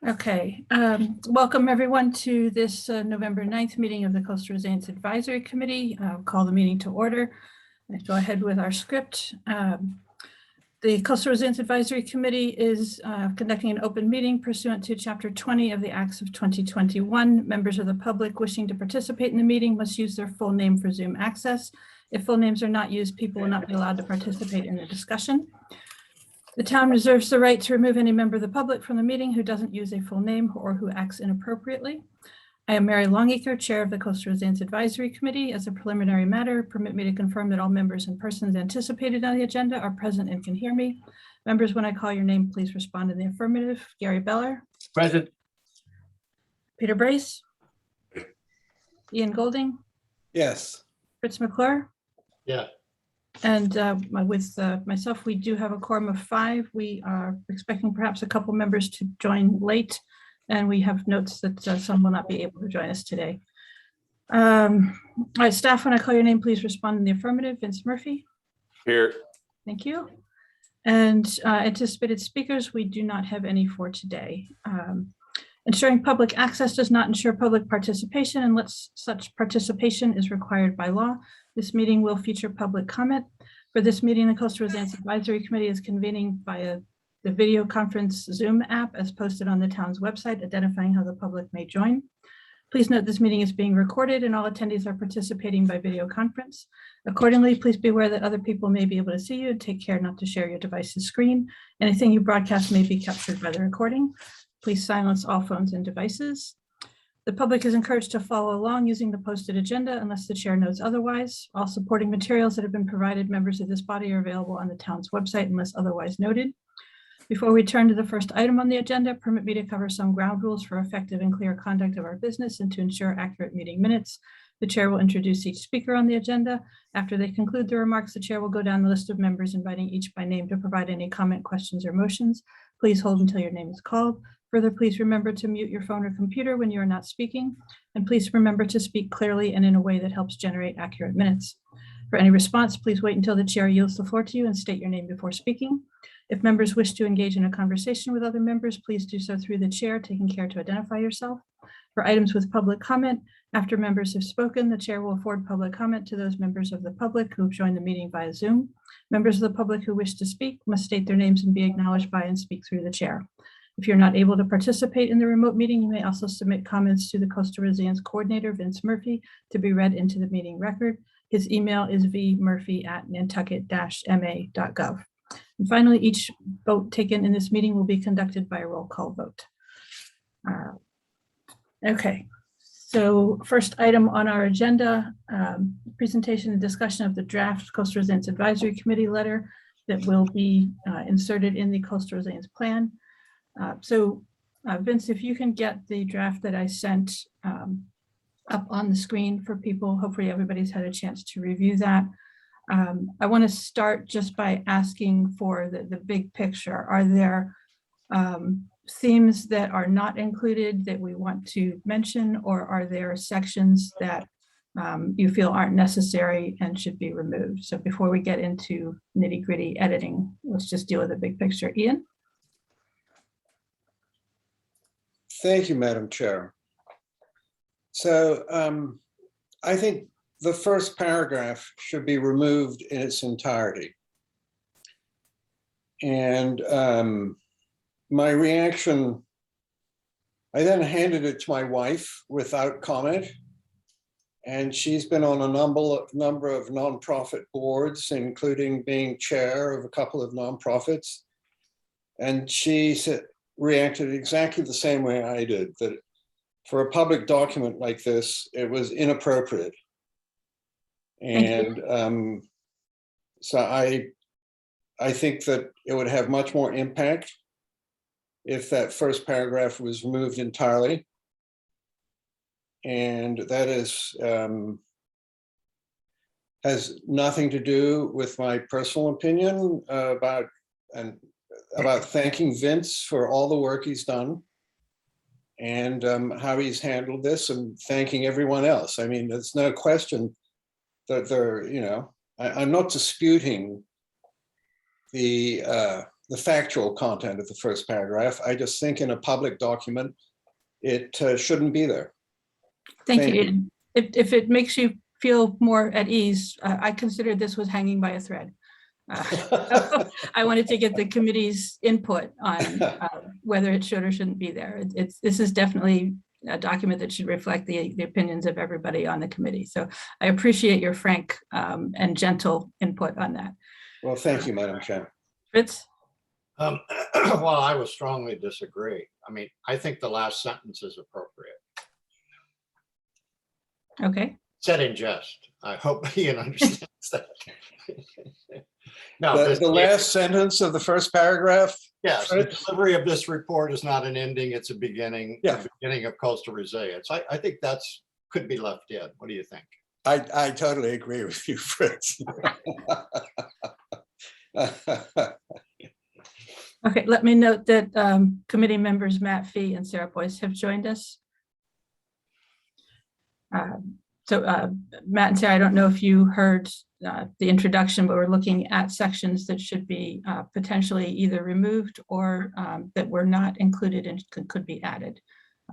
Okay, welcome everyone to this November 9th meeting of the Coastal Resilience Advisory Committee. I'll call the meeting to order. Let's go ahead with our script. The Coastal Resilience Advisory Committee is conducting an open meeting pursuant to Chapter 20 of the Acts of 2021. Members of the public wishing to participate in the meeting must use their full name for Zoom access. If full names are not used, people will not be allowed to participate in the discussion. The town reserves the right to remove any member of the public from the meeting who doesn't use a full name or who acts inappropriately. I am Mary Longacre, Chair of the Coastal Resilience Advisory Committee. As a preliminary matter, permit me to confirm that all members and persons anticipated on the agenda are present and can hear me. Members, when I call your name, please respond in the affirmative. Gary Beller. Present. Peter Brace. Ian Golding. Yes. Fritz McClure. Yeah. And with myself, we do have a quorum of 5. We are expecting perhaps a couple members to join late, and we have notes that some will not be able to join us today. All right, staff, when I call your name, please respond in the affirmative. Vince Murphy. Here. Thank you. And anticipated speakers, we do not have any for today. Ensuring public access does not ensure public participation unless such participation is required by law. This meeting will feature public comment. For this meeting, the Coastal Resilience Advisory Committee is convening via the video conference Zoom app as posted on the town's website, identifying how the public may join. Please note this meeting is being recorded and all attendees are participating by video conference. Accordingly, please be aware that other people may be able to see you. Take care not to share your device's screen. Anything you broadcast may be captured by the recording. Please silence all phones and devices. The public is encouraged to follow along using the posted agenda unless the chair knows otherwise. All supporting materials that have been provided members of this body are available on the town's website unless otherwise noted. Before we turn to the first item on the agenda, permit me to cover some ground rules for effective and clear conduct of our business and to ensure accurate meeting minutes. The chair will introduce each speaker on the agenda. After they conclude their remarks, the chair will go down the list of members, inviting each by name to provide any comment, questions, or motions. Please hold until your name is called. Further, please remember to mute your phone or computer when you are not speaking, and please remember to speak clearly and in a way that helps generate accurate minutes. For any response, please wait until the chair yields the floor to you and state your name before speaking. If members wish to engage in a conversation with other members, please do so through the chair, taking care to identify yourself. For items with public comment, after members have spoken, the chair will afford public comment to those members of the public who have joined the meeting via Zoom. Members of the public who wish to speak must state their names and be acknowledged by and speak through the chair. If you're not able to participate in the remote meeting, you may also submit comments to the Coastal Resilience Coordinator, Vince Murphy, to be read into the meeting record. His email is vmurphy@nantucket-ma.gov. And finally, each vote taken in this meeting will be conducted by a roll call vote. Okay, so first item on our agenda, presentation and discussion of the draft Coastal Resilience Advisory Committee letter that will be inserted in the Coastal Resilience Plan. Vince, if you can get the draft that I sent up on the screen for people, hopefully everybody's had a chance to review that. I want to start just by asking for the big picture. Are there themes that are not included that we want to mention, or are there sections that you feel aren't necessary and should be removed? So before we get into nitty-gritty editing, let's just deal with the big picture. Ian? Thank you, Madam Chair. So I think the first paragraph should be removed in its entirety. And my reaction, I then handed it to my wife without comment. And she's been on a number of nonprofit boards, including being chair of a couple of nonprofits. And she reacted exactly the same way I did, that for a public document like this, it was inappropriate. And so I think that it would have much more impact if that first paragraph was removed entirely. And that has nothing to do with my personal opinion about thanking Vince for all the work he's done and how he's handled this, and thanking everyone else. I mean, there's no question that I'm not disputing the the factual content of the first paragraph. I just think in a public document, it shouldn't be there. Thank you. If it makes you feel more at ease, I considered this was hanging by a thread. So I wanted to get the committee's input on whether it should or shouldn't be there. This is definitely a document that should reflect the opinions of everybody on the committee. So I appreciate your frank and gentle input on that. Well, thank you, Madam Chair. Fritz? Well, I would strongly disagree. I mean, I think the last sentence is appropriate. Okay. Said in jest. I hope Ian understands that. No, The last sentence of the first paragraph. Yes, the delivery of this report is not an ending, it's a beginning, Yeah. the beginning of coastal resilience. I think that's could be left in. What do you think? I totally agree with you, Fritz. Okay, let me note that committee members Matt Fee and Sarah Boyce have joined us. Matt and Sarah, I don't know if you heard the introduction, but we're looking at sections that should be potentially either removed or that were not included and could be added.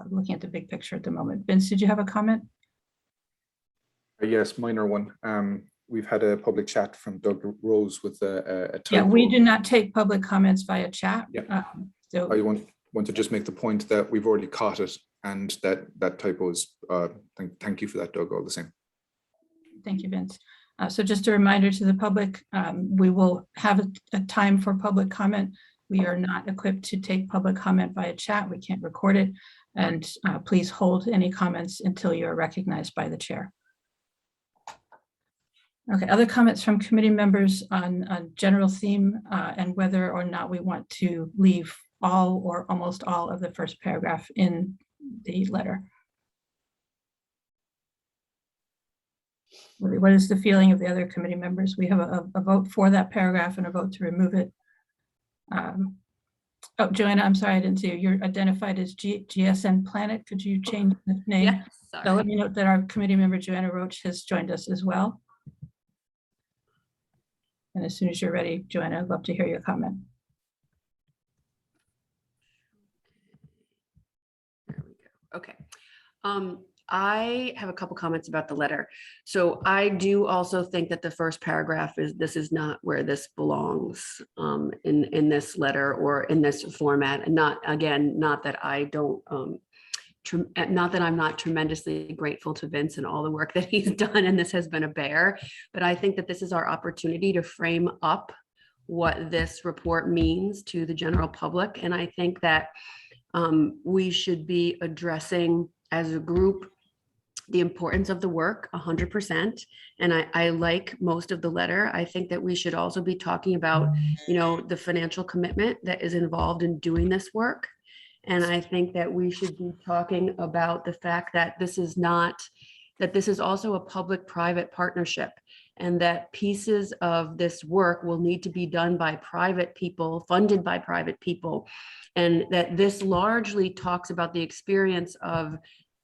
Looking at the big picture at the moment. Vince, did you have a comment? Yes, minor one. We've had a public chat from Doug Rose with a typo. Yeah, we do not take public comments via chat. Yeah. So I want to just make the point that we've already caught it and that typo is, thank you for that, Doug, all the same. thank you, Vince. So just a reminder to the public, we will have a time for public comment. We are not equipped to take public comment via chat. We can't record it. And please hold any comments until you're recognized by the chair. Okay, other comments from committee members on general theme and whether or not we want to leave all or almost all of the first paragraph in the letter. What is the feeling of the other committee members? We have a vote for that paragraph and a vote to remove it. Oh, Joanna, I'm sorry, I didn't see you. You're identified as GSN Planet. Could you change the name? Yes, sorry. So let me note that our committee member Joanna Roach has joined us as well. And as soon as you're ready, Joanna, I'd love to hear your comment. There we go. Okay. I have a couple comments about the letter. So I do also think that the first paragraph this is not where this belongs in this letter or in this format. And not that I don't, not that I'm not tremendously grateful to Vince and all the work that he's done, and this has been a bear, but I think that this is our opportunity to frame up what this report means to the general public. And I think that we should be addressing as a group the importance of the work 100%. And I like most of the letter. I think that we should also be talking about, the financial commitment that is involved in doing this work. And I think that we should be talking about the fact that this is also a public-private partnership, and that pieces of this work will need to be done by private people, funded by private people. And that this largely talks about the experience of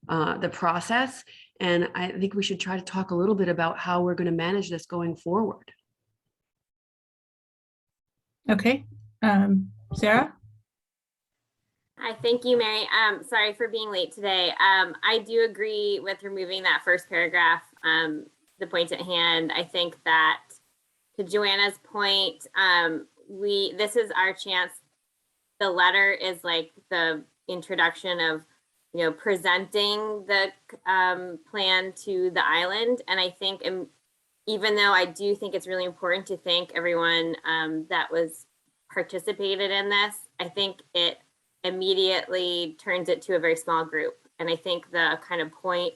the process. And I think we should try to talk a little bit about how we're going to manage this going forward. Okay, Sarah? Hi, thank you, Mary. Sorry for being late today. I do agree with removing that first paragraph, the point at hand. I think that to Joanna's point, this is our chance. The letter is like the introduction of, presenting the plan to the island. And I think, even though I do think it's really important to thank everyone that was participated in this, I think it immediately turns it to a very small group. And I think the kind of point,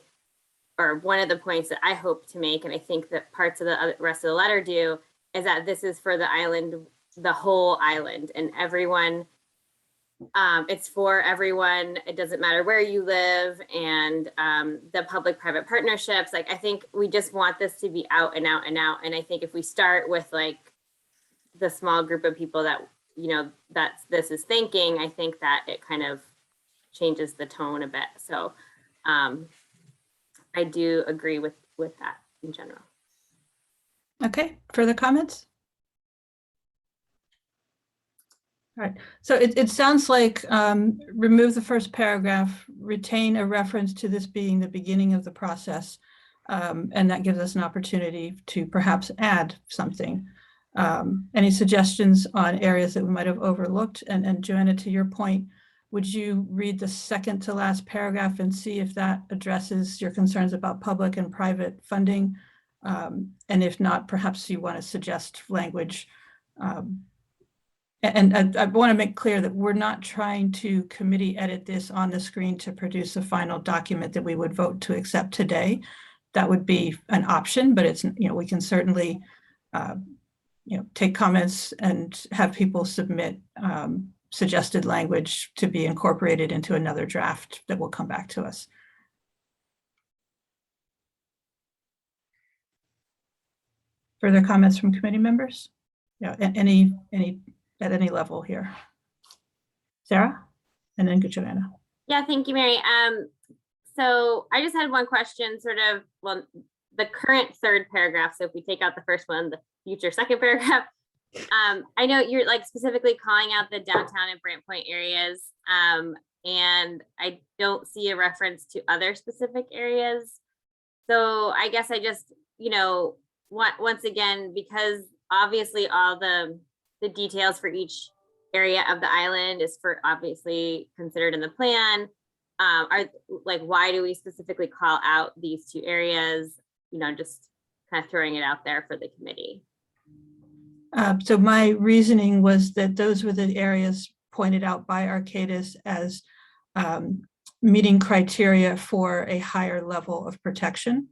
or one of the points that I hope to make, and I think that parts of the rest of the letter do, is that this is for the island, the whole island, and everyone. It's for everyone. It doesn't matter where you live, and the public-private partnerships. Like, I think we just want this to be out and out and out. And I think if we start with like the small group of people that this is thinking, I think that it kind of changes the tone a bit. So I do agree with that in general. Okay, further comments? Right. So it sounds like remove the first paragraph, retain a reference to this being the beginning of the process. And that gives us an opportunity to perhaps add something. Any suggestions on areas that we might have overlooked? And Joanna, to your point, would you read the second to last paragraph and see if that addresses your concerns about public and private funding? And if not, perhaps you want to suggest language. And I want to make clear that we're not trying to committee edit this on the screen to produce a final document that we would vote to accept today. That would be an option, but it's, we can certainly, take comments and have people submit suggested language to be incorporated into another draft that will come back to us. Further comments from committee members? Yeah, any at any level here. Sarah, and then Joanna. Yeah, thank you, Mary. So I just had one question, sort of, well, the current third paragraph. So if we take out the first one, the future second paragraph, I know you're like specifically calling out the downtown and Brant Point areas. And I don't see a reference to other specific areas. So I guess I just, once again, because obviously all the details for each area of the island is for obviously considered in the plan. Are like, why do we specifically call out these two areas? Just kind of throwing it out there for the committee. So my reasoning was that those were the areas pointed out by Arcadis as meeting criteria for a higher level of protection.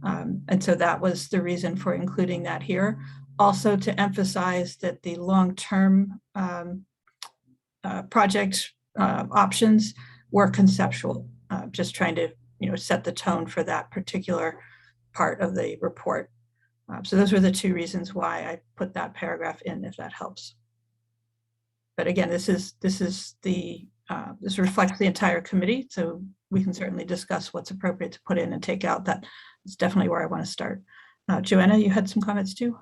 And so that was the reason for including that here. Also to emphasize that the long-term project options were conceptual, just trying to set the tone for that particular part of the report. So those were the two reasons why I put that paragraph in, if that helps. But again, this reflects the entire committee, so we can certainly discuss what's appropriate to put in and take out. That is definitely where I want to start. Joanna, you had some comments too?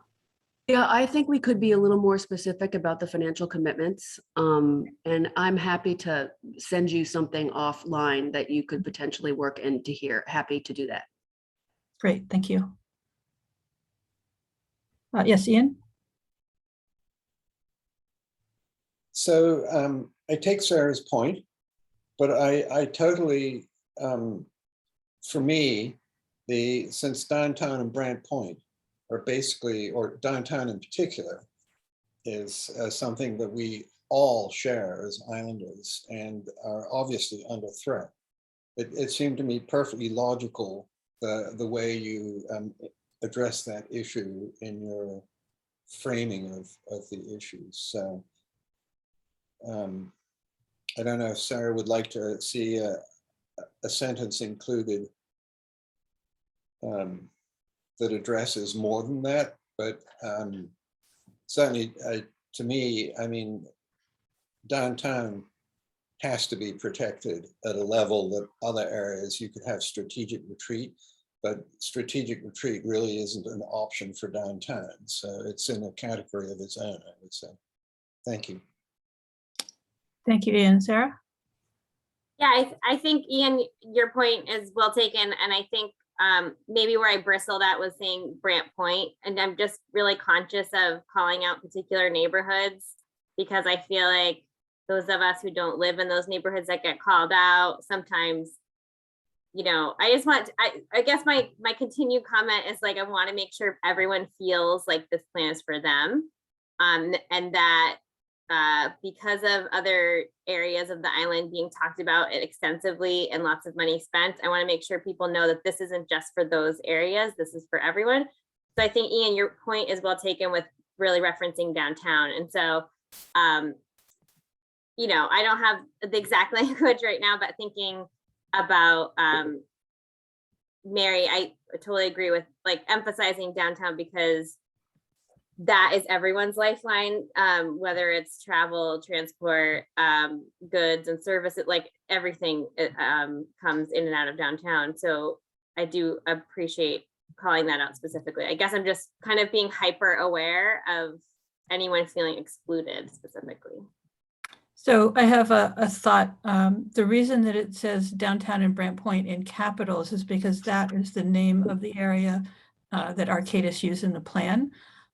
Yeah, I think we could be a little more specific about the financial commitments. And I'm happy to send you something offline that you could potentially work into here. Happy to do that. Great, thank you. Yes, Ian? So I take Sarah's point, but I totally, for me, since downtown and Brant Point are basically, or downtown in particular, is something that we all share as islanders and are obviously under threat. It seemed to me perfectly logical the way you address that issue in your framing of the issues. So I don't know if Sarah would like to see a sentence included that addresses more than that, but certainly to me, I mean, downtown has to be protected at a level that other areas you could have strategic retreat, but strategic retreat really isn't an option for downtown. So it's in a category of its own, I would say. Thank you. Thank you, Ian. Sarah? Yeah, I think, Ian, your point is well taken. And I think maybe where I bristled at was saying Brant Point. And I'm just really conscious of calling out particular neighborhoods because I feel like those of us who don't live in those neighborhoods that get called out sometimes, I just want, I guess my continued comment is like, I want to make sure everyone feels like this plan is for them. And that because of other areas of the island being talked about extensively and lots of money spent, I want to make sure people know that this isn't just for those areas, this is for everyone. So I think, Ian, your point is well taken with really referencing downtown. And so, I don't have the exact language right now, but thinking about Mary, I totally agree with like emphasizing downtown because that is everyone's lifeline, whether it's travel, transport, goods and services, like everything comes in and out of downtown. So I do appreciate calling that out specifically. I guess I'm just kind of being hyper aware of anyone feeling excluded specifically. So I have a thought. The reason that it says downtown and Brant Point in capitals is because that is the name of the area that Arcadis used in the plan.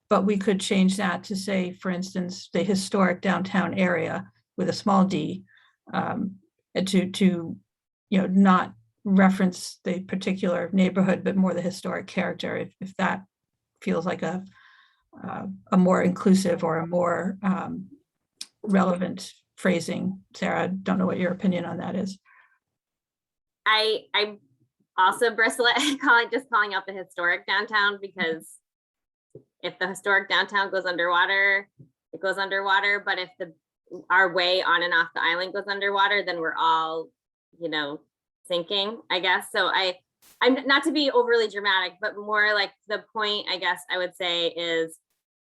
But we could change that to say, for instance, the historic downtown area with a small d, and to not reference the particular neighborhood, but more the historic character, if that feels like a more inclusive or a more relevant phrasing. Sarah, I don't know what your opinion on that is. I also bristle at calling out the historic downtown, because if the historic downtown goes underwater, it goes underwater. But if our way on and off the island goes underwater, then we're all, sinking, I guess. So I'm not to be overly dramatic, but more like the point, I guess I would say, is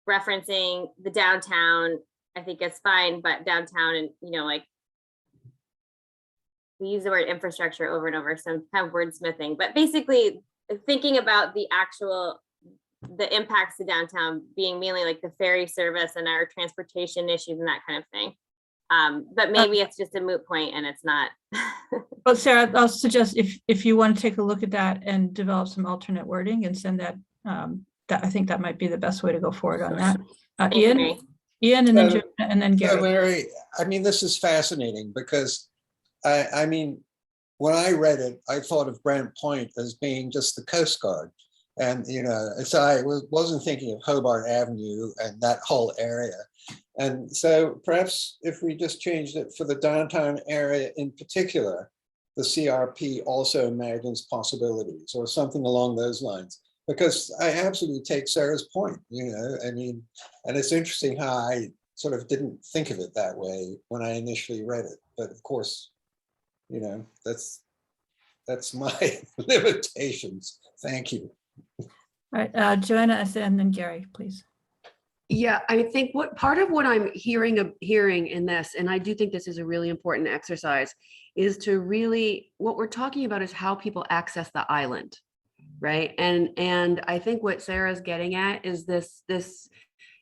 referencing the downtown. I think it's fine, but downtown, and like we use the word infrastructure over and over, so I'm kind of wordsmithing, but basically thinking about the impacts to downtown being mainly like the ferry service and our transportation issues and that kind of thing. But maybe it's just a moot point and it's not. Well, Sarah, I'll suggest if you want to take a look at that and develop some alternate wording and send that, I think that might be the best way to go forward on that. Ian, and then So Gary. Mary, I mean, this is fascinating because I mean, when I read it, I thought of Brant Point as being just the Coast Guard. And, so I wasn't thinking of Hobart Avenue and that whole area. And so perhaps if we just changed it for the downtown area in particular, the CRP also imagines possibilities or something along those lines. Because I absolutely take Sarah's point, I mean, and it's interesting how I sort of didn't think of it that way when I initially read it. But of course, that's my limitations. Thank you. All right, Joanna, and then Gary, please. Yeah, I think part of what I'm hearing in this, and I do think this is a really important exercise, is to really, what we're talking about is how people access the island, right? And I think what Sarah's getting at is this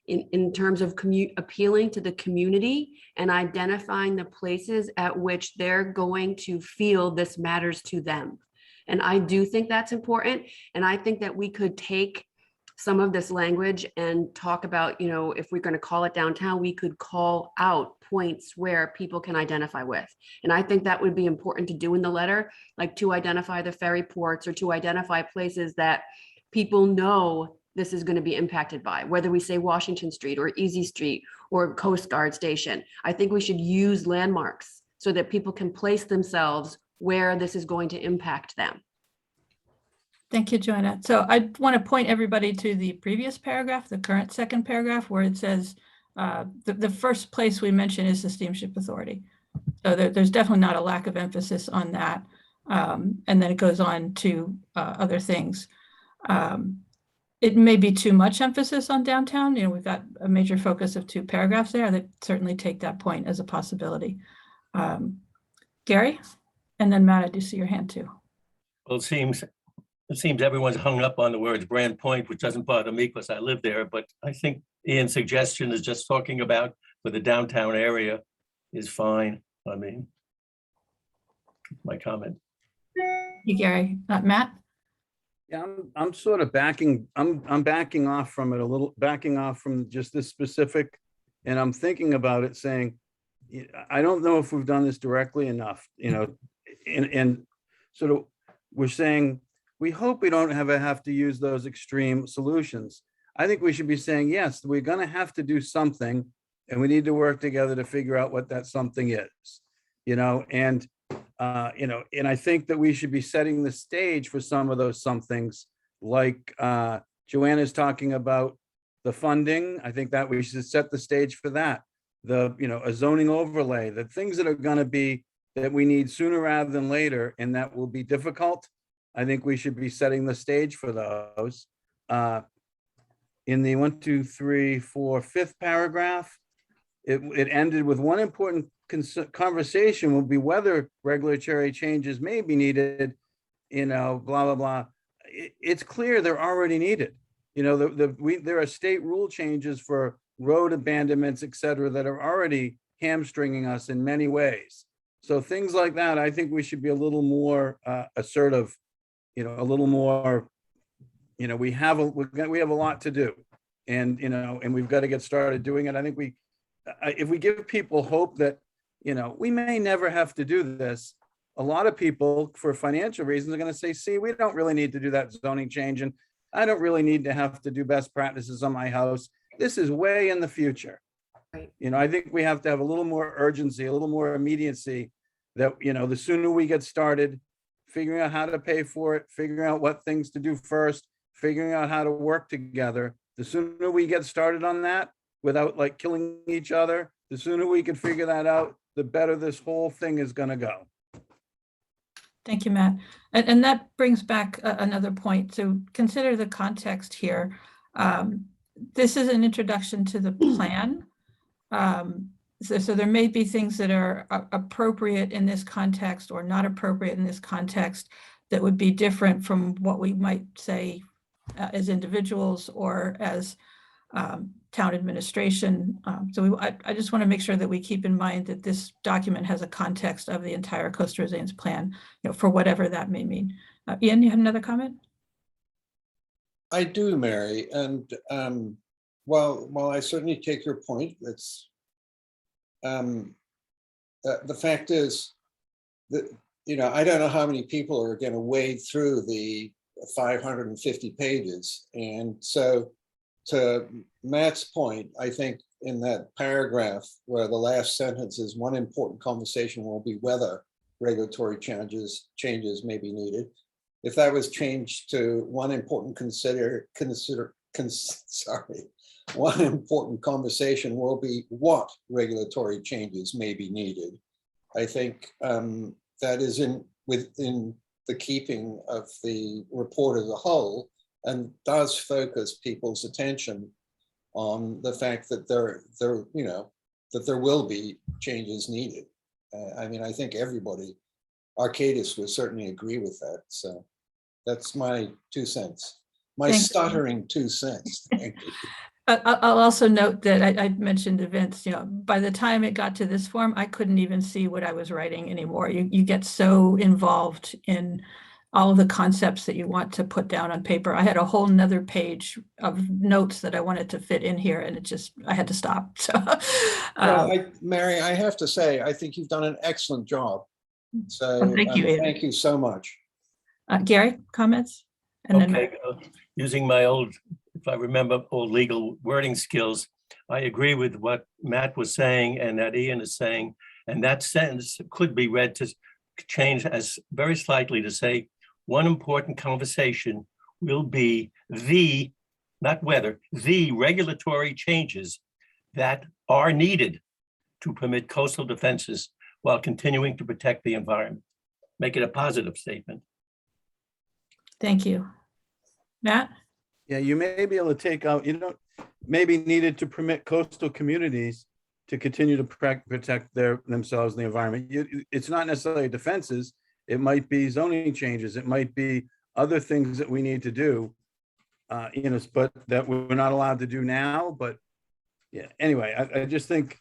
in terms of appealing to the community and identifying the places at which they're going to feel this matters to them. And I do think that's important. And I think that we could take some of this language and talk about, if we're going to call it downtown, we could call out points where people can identify with. And I think that would be important to do in the letter, like to identify the ferry ports or to identify places that people know this is going to be impacted by, whether we say Washington Street or Easy Street or Coast Guard Station. I think we should use landmarks so that people can place themselves where this is going to impact them. Thank you, Joanna. So I want to point everybody to the previous paragraph, the current second paragraph, where it says the first place we mention is the Steamship Authority. So there's definitely not a lack of emphasis on that. And then it goes on to other things. It may be too much emphasis on downtown. We've got a major focus of 2 paragraphs there that certainly take that point as a possibility. Gary, and then Matt, I do see your hand too. Well, it seems everyone's hung up on the words Brant Point, which doesn't bother me because I live there. But I think Ian's suggestion is just talking about for the downtown area is fine. I mean, my comment. Hey, Gary, Matt. Yeah, I'm sort of backing off from it a little, backing off from just this specific, and I'm thinking about it saying, I don't know if we've done this directly enough, and sort of we're saying, we hope we don't have to use those extreme solutions. I think we should be saying, yes, we're going to have to do something and we need to work together to figure out what that something is, and I think that we should be setting the stage for some of those somethings, like Joanna's talking about the funding. I think that we should set the stage for that. A zoning overlay, the things that are going to be that we need sooner rather than later, and that will be difficult. I think we should be setting the stage for those. In the 1, 2, 3, 4, 5th paragraph, it ended with one important conversation will be whether regulatory changes may be needed, blah, blah, blah. It's clear they're already needed. There are state rule changes for road abandonments, et cetera, that are already hamstringing us in many ways. So things like that, I think we should be a little more assertive, a little more, we have a lot to do, and and we've got to get started doing it. I think if we give people hope that we may never have to do this, a lot of people for financial reasons are going to say, see, we don't really need to do that zoning change, and I don't really need to have to do best practices on my house. This is way in the future. Right. I think we have to have a little more urgency, a little more immediacy, that the sooner we get started figuring out how to pay for it, figuring out what things to do first, figuring out how to work together, the sooner we get started on that without like killing each other, the sooner we can figure that out, the better this whole thing is going to go. Thank you, Matt. And that brings back another point. So consider the context here. This is an introduction to the plan. So there may be things that are appropriate in this context or not appropriate in this context that would be different from what we might say as individuals or as town administration. I just want to make sure that we keep in mind that this document has a context of the entire coastal resilience plan, for whatever that may mean. Ian, you had another comment? I do, Mary, and while I certainly take your point, that's the fact is that I don't know how many people are going to wade through the 550 pages, and so to Matt's point, I think in that paragraph where the last sentence is one important conversation will be whether regulatory changes may be needed. If that was changed to one important one important conversation will be what regulatory changes may be needed. I think that is within the keeping of the report as a whole, and does focus people's attention on the fact that there will be changes needed. I think everybody, Arcadis would certainly agree with that. So that's my 2 cents, my stuttering 2 cents. Thank you. I'll also note that I mentioned events, by the time it got to this form, I couldn't even see what I was writing anymore. You get so involved in all of the concepts that you want to put down on paper. I had a whole nother page of notes that I wanted to fit in here, and I had to stop. So, Mary, I have to say, I think you've done an excellent job. So well, thank you. Thank you so much. Gary, comments? And then Okay, using my if I remember, old legal wording skills, I agree with what Matt was saying and that Ian is saying, and that sentence could be read to change as very slightly to say, one important conversation will be not whether, the regulatory changes that are needed to permit coastal defenses while continuing to protect the environment. Make it a positive statement. Thank you. Matt? Yeah, you may be able to take out, maybe needed to permit coastal communities to continue to protect themselves and the environment. It's not necessarily defenses. It might be zoning changes. It might be other things that we need to do, but that we're not allowed to do now. But yeah, anyway, I just think,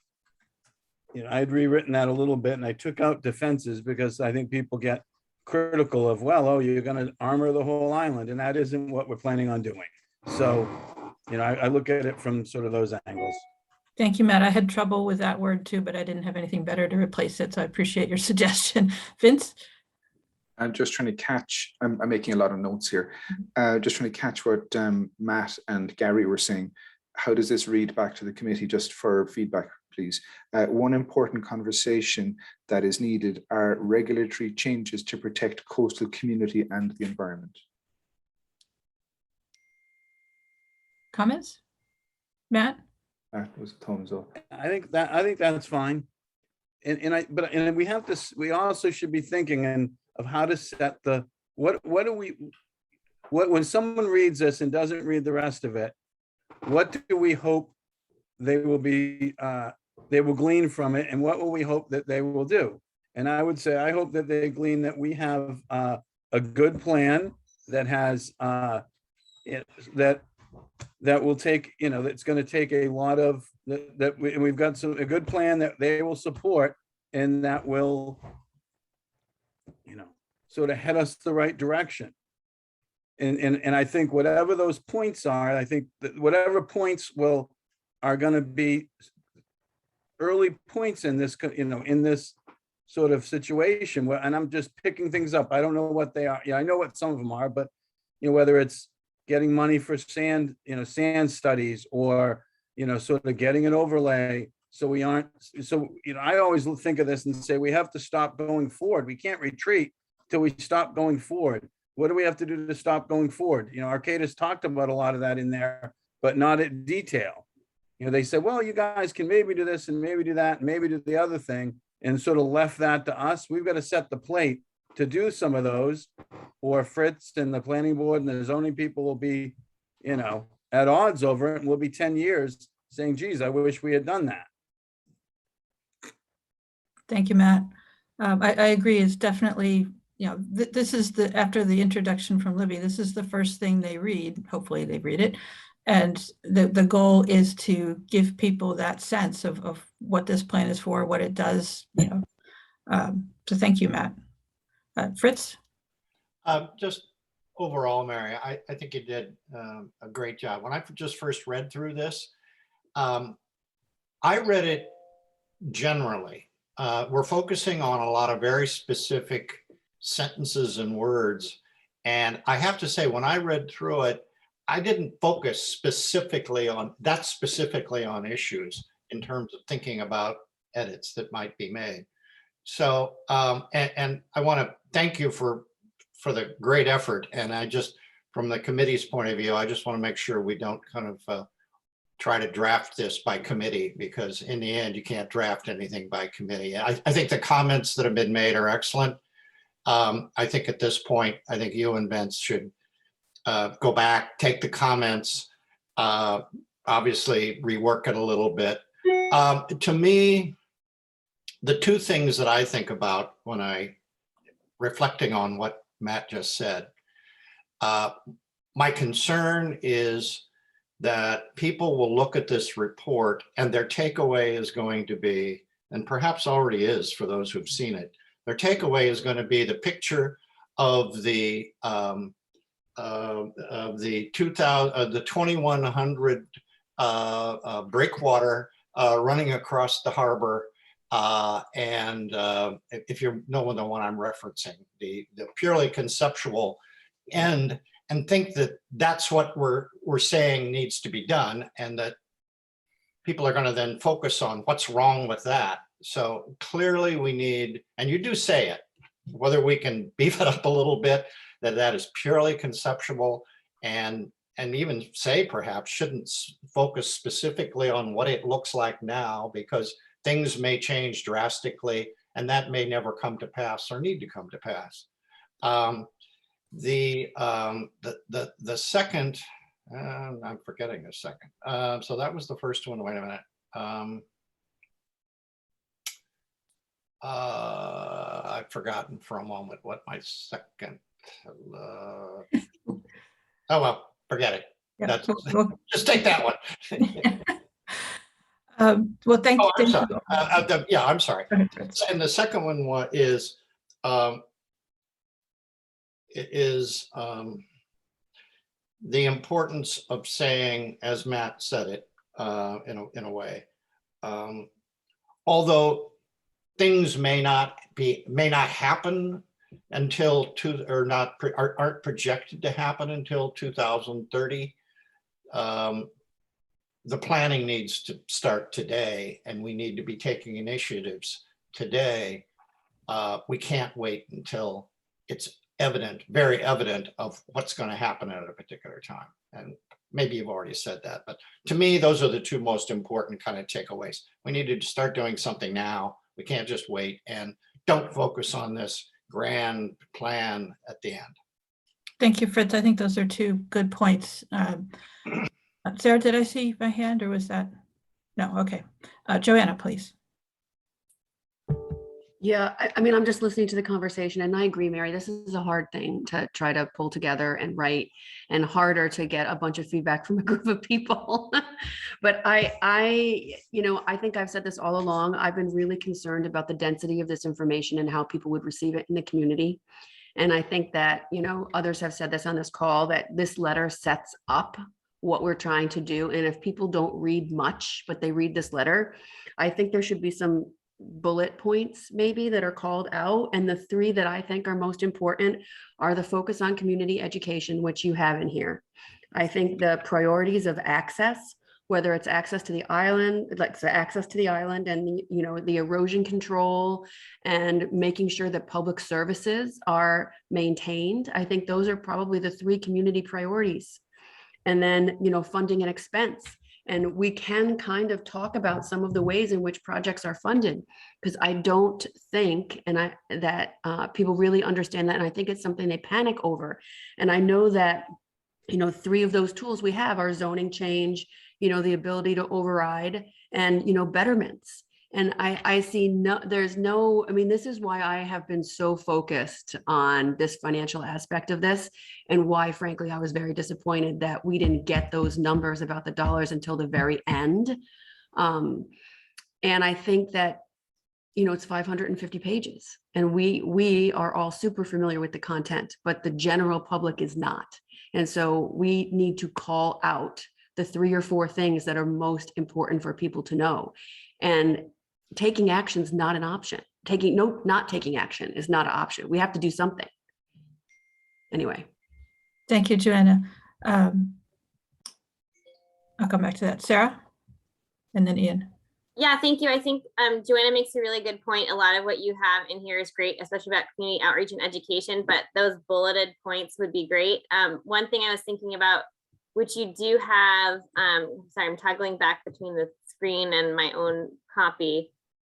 I'd rewritten that a little bit, and I took out defenses because I think people get critical of, you're going to armor the whole island, and that isn't what we're planning on doing. So, I look at it from sort of those angles. Thank you, Matt. I had trouble with that word too, but I didn't have anything better to replace it. So I appreciate your suggestion. Vince? I'm just trying to catch, I'm making a lot of notes here. Just trying to catch what Matt and Gary were saying. How does this read back to the committee, just for feedback, please? One important conversation that is needed are regulatory changes to protect coastal community and the environment. Comments? Matt? That was a thumbs up. I think that's fine. And we also should be thinking of how to set when someone reads this and doesn't read the rest of it, what do we hope they will glean from it, and what will we hope that they will do? And I would say, I hope that they glean that we have a good plan that has that that will take, that's going to take a lot of, we've got a good plan that they will support, and that will, sort of head us the right direction. And I think whatever those points are, I think that whatever points are going to be early points in this, in this sort of situation where, and I'm just picking things up. I don't know what they are. Yeah, I know what some of them are, but whether it's getting money for sand, sand studies, or, sort of getting an overlay. So we aren't, I always think of this and say, we have to stop going forward. We can't retreat till we stop going forward. What do we have to do to stop going forward? Arcadis talked about a lot of that in there, but not in detail. They said, well, you guys can maybe do this and maybe do that and maybe do the other thing, and sort of left that to us. We've got to set the plate to do some of those, or Fritz and the planning board and the zoning people will be, at odds over it, and we'll be 10 years saying, geez, I wish we had done that. Thank you, Matt. I agree. It's definitely, this is after the introduction from Libby, this is the first thing they read. Hopefully they read it. And the goal is to give people that sense of what this plan is for, what it does. So thank you, Matt. Fritz? Just overall, Mary, I think you did a great job. When I just first read through this, I read it generally. We're focusing on a lot of very specific sentences and words. And I have to say, when I read through it, I didn't focus specifically on issues in terms of thinking about edits that might be made. So, and I want to thank you for the great effort. And I just, from the committee's point of view, I just want to make sure we don't kind of try to draft this by committee, because in the end, you can't draft anything by committee. I think the comments that have been made are excellent. I think at this point, I think you and Vince should go back, take the comments, obviously rework it a little bit. To me, the two things that I think about when I reflecting on what Matt just said, my concern is that people will look at this report and their takeaway is going to be, and perhaps already is for those who've seen it, their takeaway is going to be the picture of the 2100 breakwater running across the harbor. And if you know the one I'm referencing, the purely conceptual end, and think that that's what we're saying needs to be done, and that people are going to then focus on what's wrong with that. So clearly we need, and you do say it, whether we can beef it up a little bit, that is purely conceptual, and even say perhaps shouldn't focus specifically on what it looks like now, because things may change drastically and that may never come to pass or need to come to pass. The second, I'm forgetting the second. So that was the first one. Wait a minute. I've forgotten for a moment what my second. Oh well, forget it. Yeah, Just take that one. well, thank I'm you. sorry. Yeah, I'm sorry. Ahead, And the second one is the importance of saying, as Matt said it, in a way, although things may not happen until aren't projected to happen until 2030. The planning needs to start today, and we need to be taking initiatives today. We can't wait until it's evident, very evident, of what's going to happen at a particular time. And maybe you've already said that, but to me, those are the two most important kind of takeaways. We need to start doing something now. We can't just wait, and don't focus on this grand plan at the end. Thank you, Fritz. I think those are two good points. Sarah, did I see my hand, or was that? No, okay. Joanna, please. Yeah, I mean, I'm just listening to the conversation and I agree, Mary, this is a hard thing to try to pull together and write and harder to get a bunch of feedback from a group of people. But I think I've said this all along. I've been really concerned about the density of this information and how people would receive it in the community. And I think that, others have said this on this call, that this letter sets up what we're trying to do. And if people don't read much, but they read this letter, I think there should be some bullet points maybe that are called out. And the three that I think are most important are the focus on community education, which you have in here. I think the priorities of access, whether it's access to the island, like the access to the island and, the erosion control and making sure that public services are maintained. I think those are probably the three community priorities. And then, funding and expense. And we can kind of talk about some of the ways in which projects are funded, because I don't think that people really understand that. And I think it's something they panic over. And I know that, three of those tools we have are zoning change, the ability to override and, betterments. And I see this is why I have been so focused on this financial aspect of this, and why, frankly, I was very disappointed that we didn't get those numbers about the dollars until the very end. And I think that, it's 550 pages, and we are all super familiar with the content, but the general public is not. And so we need to call out the 3 or 4 things that are most important for people to know. And taking action is not an option. Not taking action is not an option. We have to do something. Anyway. Thank you, Joanna. I'll come back to that. Sarah, and then Ian. Yeah, thank you. I think Joanna makes a really good point. A lot of what you have in here is great, especially about community outreach and education, but those bulleted points would be great. One thing I was thinking about, which you do have, sorry, I'm toggling back between the screen and my own copy,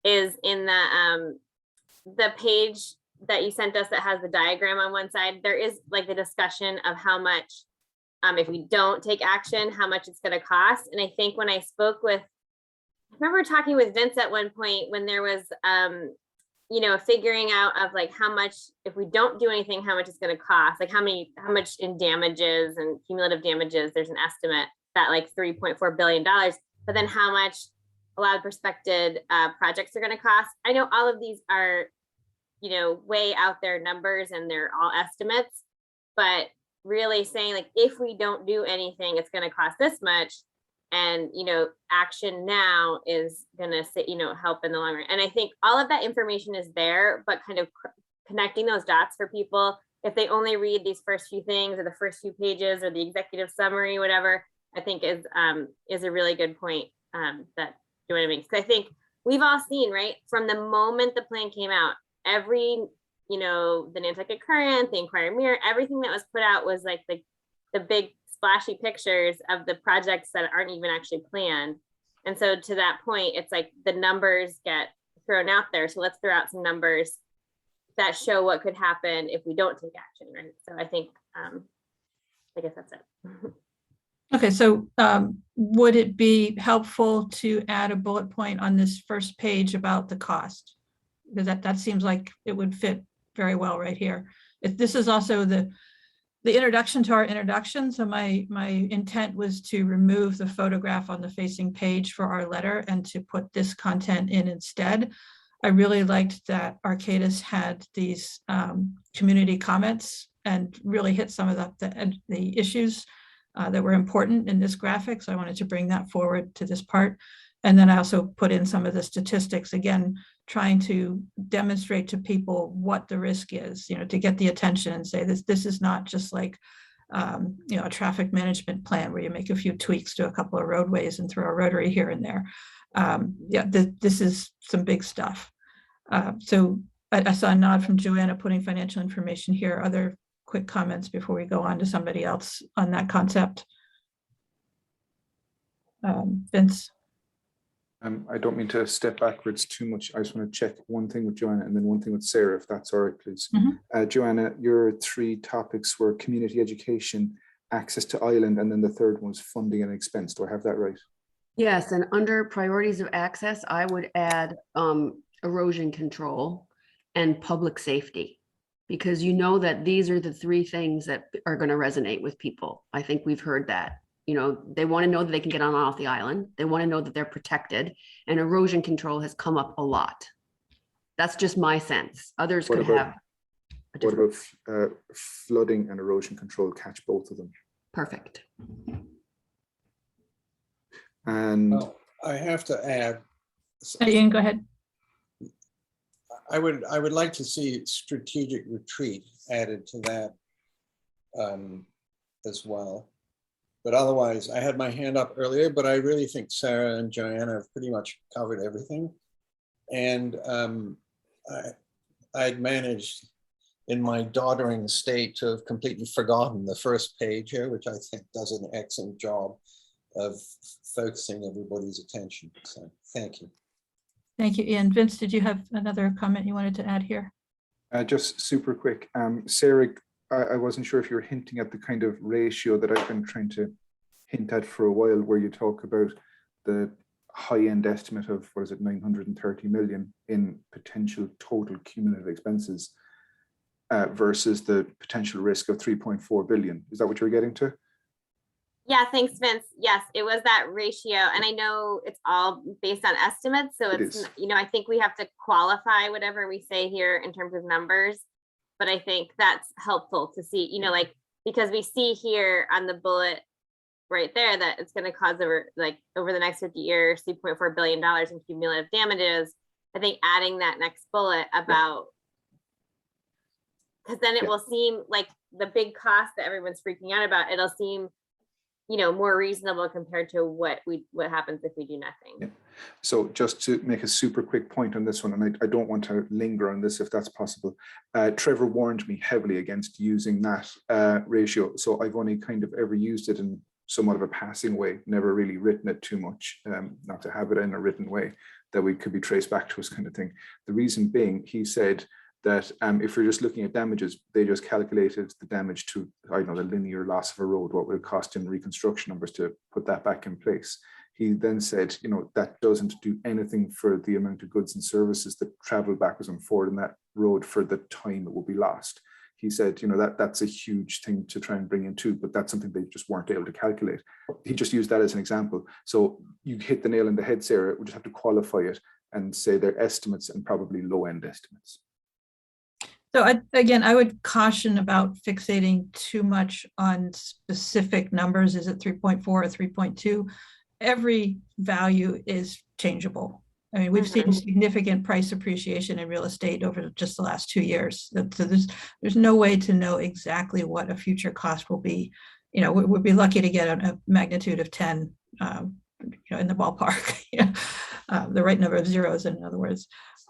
is in the page that you sent us that has the diagram on one side. There is like the discussion of how much, if we don't take action, how much it's going to cost. And I think when I remember talking with Vince at one point when there was, figuring out of like how much, if we don't do anything, how much it's going to cost, like how much in damages and cumulative damages, there's an estimate that like $3.4 billion, but then how much a lot of prospective projects are going to cost. I know all of these are, way out there numbers and they're all estimates, but really saying like, if we don't do anything, it's going to cost this much. And, action now is going to help in the long run. And I think all of that information is there, but kind of connecting those dots for people, if they only read these first few things or the first few pages or the executive summary, whatever, I think is a really good point that Joanna makes. I think we've all seen, right, from the moment the plan came out, every, the Nantucket Current, the Inquirer Mirror, everything that was put out was like the big splashy pictures of the projects that aren't even actually planned. And so to that point, it's like the numbers get thrown out there. So let's throw out some numbers that show what could happen if we don't take action, right? So I think, I guess that's it. Okay, so would it be helpful to add a bullet point on this first page about the cost? Because that seems like it would fit very well right here. This is also the introduction to our introduction. So my intent was to remove the photograph on the facing page for our letter and to put this content in instead. I really liked that Arcadis had these community comments and really hit some of the issues that were important in this graphic. So I wanted to bring that forward to this part. And then I also put in some of the statistics, again, trying to demonstrate to people what the risk is, to get the attention and say this is not just like, a traffic management plan where you make a few tweaks to a couple of roadways and throw a rotary here and there. This is some big stuff. So I saw a nod from Joanna putting financial information here. Other quick comments before we go on to somebody else on that concept? Vince? I don't mean to step backwards too much. I just want to check one thing with Joanna and then one thing with Sarah, if that's all right, please. Joanna, your 3 topics were community education, access to island, and then the third one was funding and expense. Do I have that right? Yes, and under priorities of access, I would add erosion control. and public safety. Because you know that these are the three things that are going to resonate with people. I think we've heard that. You know, they want to know that they can get on and off the island. They want to know that they're protected, and erosion control has come up a lot. That's just my sense. Others What could about- have a What different. about flooding and erosion control? Catch both of them. Perfect. And Well, I have to add, Ian, go ahead. I would like to see strategic retreat added to that as well. But otherwise, I had my hand up earlier, but I really think Sarah and Joanna have pretty much covered everything. And I'd managed in my doddering state to have completely forgotten the first page here, which I think does an excellent job of focusing everybody's attention. So thank you. Thank you, Ian. Vince, did you have another comment you wanted to add here? just super quick, Sarah, I wasn't sure if you were hinting at the kind of ratio that I've been trying to hint at for a while, where you talk about the high-end estimate of, what is it, 930 million in potential total cumulative expenses versus the potential risk of 3.4 billion. Is that what you're getting to? Yeah, thanks, Vince. Yes, it was that ratio. And I know it's all based on estimates. So It it's, is. you know, I think we have to qualify whatever we say here in terms of numbers. But I think that's helpful to see, you know, like, because we see here on the bullet right there that it's going to cause over the next 50 years, $3.4 billion in cumulative damages. I think adding that next bullet about, because then it will seem like the big cost that everyone's freaking out about, it'll seem, you know, more reasonable compared to what happens if we do nothing. Yeah. So just to make a super quick point on this one, and I don't want to linger on this if that's possible. Trevor warned me heavily against using that ratio. So I've only kind of ever used it in somewhat of a passing way, never really written it too much, not to have it in a written way that we could be traced back to us kind of thing. The reason being, he said that if you're just looking at damages, they just calculated the damage to, I don't know, the linear loss of a road, what would it cost in reconstruction numbers to put that back in place. He then said, you know, that doesn't do anything for the amount of goods and services that travel backwards and forward in that road for the time it will be lost. He said, you know, that's a huge thing to try and bring in too, but that's something they just weren't able to calculate. He just used that as an example. So you hit the nail on the head, Sarah. We just have to qualify it and say they're estimates and probably low end estimates. So I would caution about fixating too much on specific numbers. Is it 3.4 or 3.2? Every value is changeable. I mean, we've seen significant price appreciation in real estate over just the last 2 years. So there's no way to know exactly what a future cost will be. You know, we'd be lucky to get a magnitude of 10, you know, in the ballpark. The right number of zeros, in other words.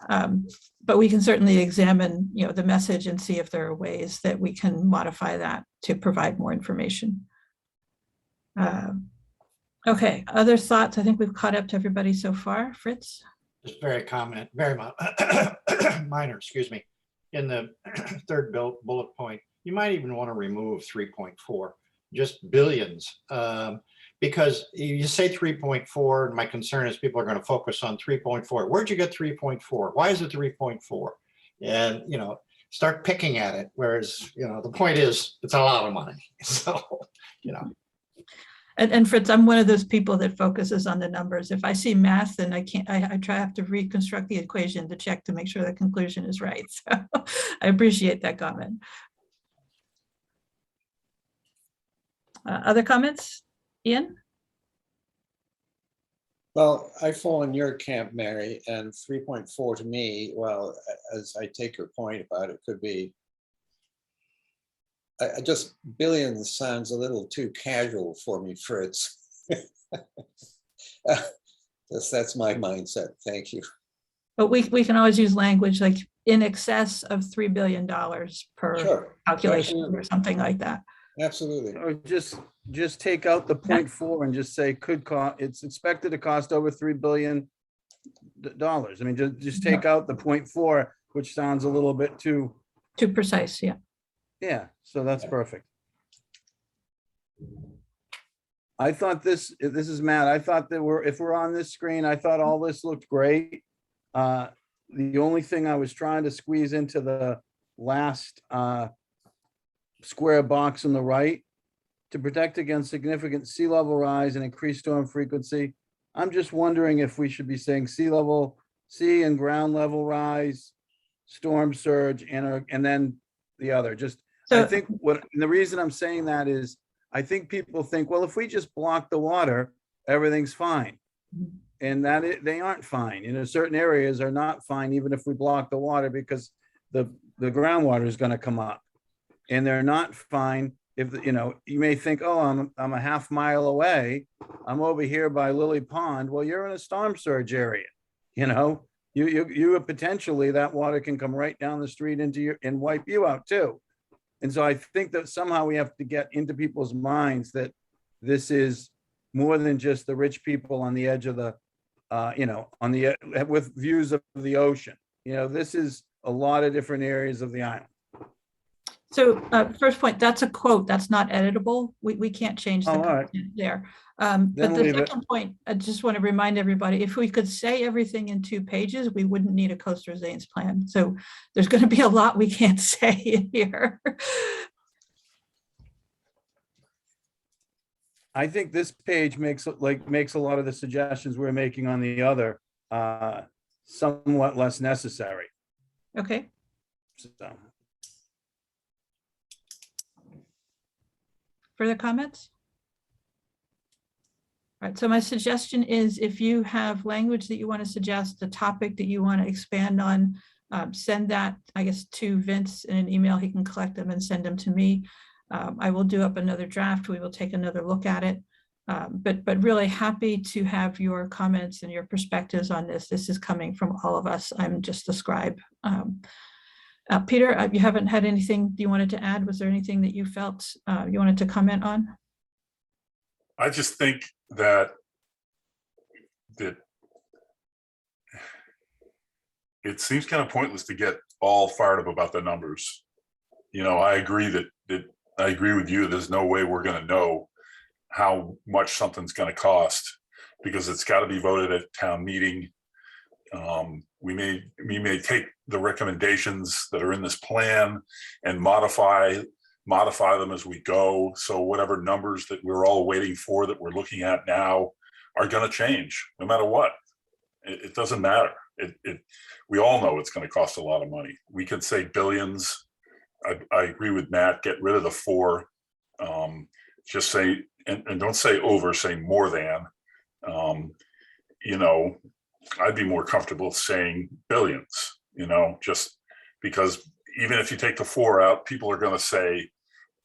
But we can certainly examine, you know, the message and see if there are ways that we can modify that to provide more information. Okay, other thoughts? I think we've caught up to everybody so far. Fritz? Just very minor, excuse me. In the third bullet point, you might even want to remove 3.4, just billions. Because you say 3.4, and my concern is people are going to focus on 3.4. Where'd you get 3.4? Why is it 3.4? And, you know, start picking at it. Whereas, you know, the point is it's a lot of money. So, you know. And Fritz, I'm one of those people that focuses on the numbers. If I see math, then I have to reconstruct the equation to check to make sure the conclusion is right. So I appreciate that comment. Other comments? Ian? Well, I fall in your camp, Mary, and 3.4 to me, well, as I take your point about it, could be, I just, billions sounds a little too casual for me, Fritz. That's my mindset. Thank you. But we can always use language like in excess of $3 billion per Sure. calculation Absolutely. or something like that. Absolutely. Or just take out the 0.4 and just say it's expected to cost over $3 billion. I mean, just take out the 0.4, which sounds a little bit too precise. Yeah. Yeah, so that's perfect. I thought this is Matt. I thought that if we're on this screen, I thought all this looked great. the only thing I was trying to squeeze into the last square box on the right, to protect against significant sea level rise and increased storm frequency. I'm just wondering if we should be saying sea and ground level rise, storm surge, and then the other. I think the reason I'm saying that is, I think people think, well, if we just block the water, everything's fine. And they aren't fine. Certain areas are not fine, even if we block the water, because the groundwater is going to come up. And they're not fine if, you may think, oh, I'm a half mile away. I'm over here by Lily Pond. Well, you're in a storm surge area. You potentially, that water can come right down the street into you and wipe you out too. And so I think that somehow we have to get into people's minds that this is more than just the rich people on the edge of the, with views of the ocean. This is a lot of different areas of the island. So first point, that's a quote, that's not editable. We can't change the content there. But the second point, I just want to remind everybody, if we could say everything in 2 pages, we wouldn't need a coastal resilience plan. So there's going to be a lot we can't say in here. I think this page makes a lot of the suggestions we're making on the other somewhat less necessary. Okay. So. Further comments? All right, so my suggestion is, if you have language that you want to suggest, a topic that you want to expand on, send that, I guess, to Vince in an email. He can collect them and send them to me. I will do up another draft. We will take another look at it. But really happy to have your comments and your perspectives on this. This is coming from all of us. I'm just the scribe. Peter, you haven't had anything you wanted to add? Was there anything that you felt you wanted to comment on? I just think that it seems kind of pointless to get all fired up about the numbers. I agree I agree with you. There's no way we're going to know how much something's going to cost, because it's got to be voted at town meeting. We may take the recommendations that are in this plan and modify them as we go. So whatever numbers that we're all waiting for, that we're looking at now, are going to change no matter what. It doesn't matter. We all know it's going to cost a lot of money. We could say billions. I agree with Matt. Get rid of the 4. Just say, and don't say over, say more than. I'd be more comfortable saying billions, just because even if you take the 4 out, people are going to say,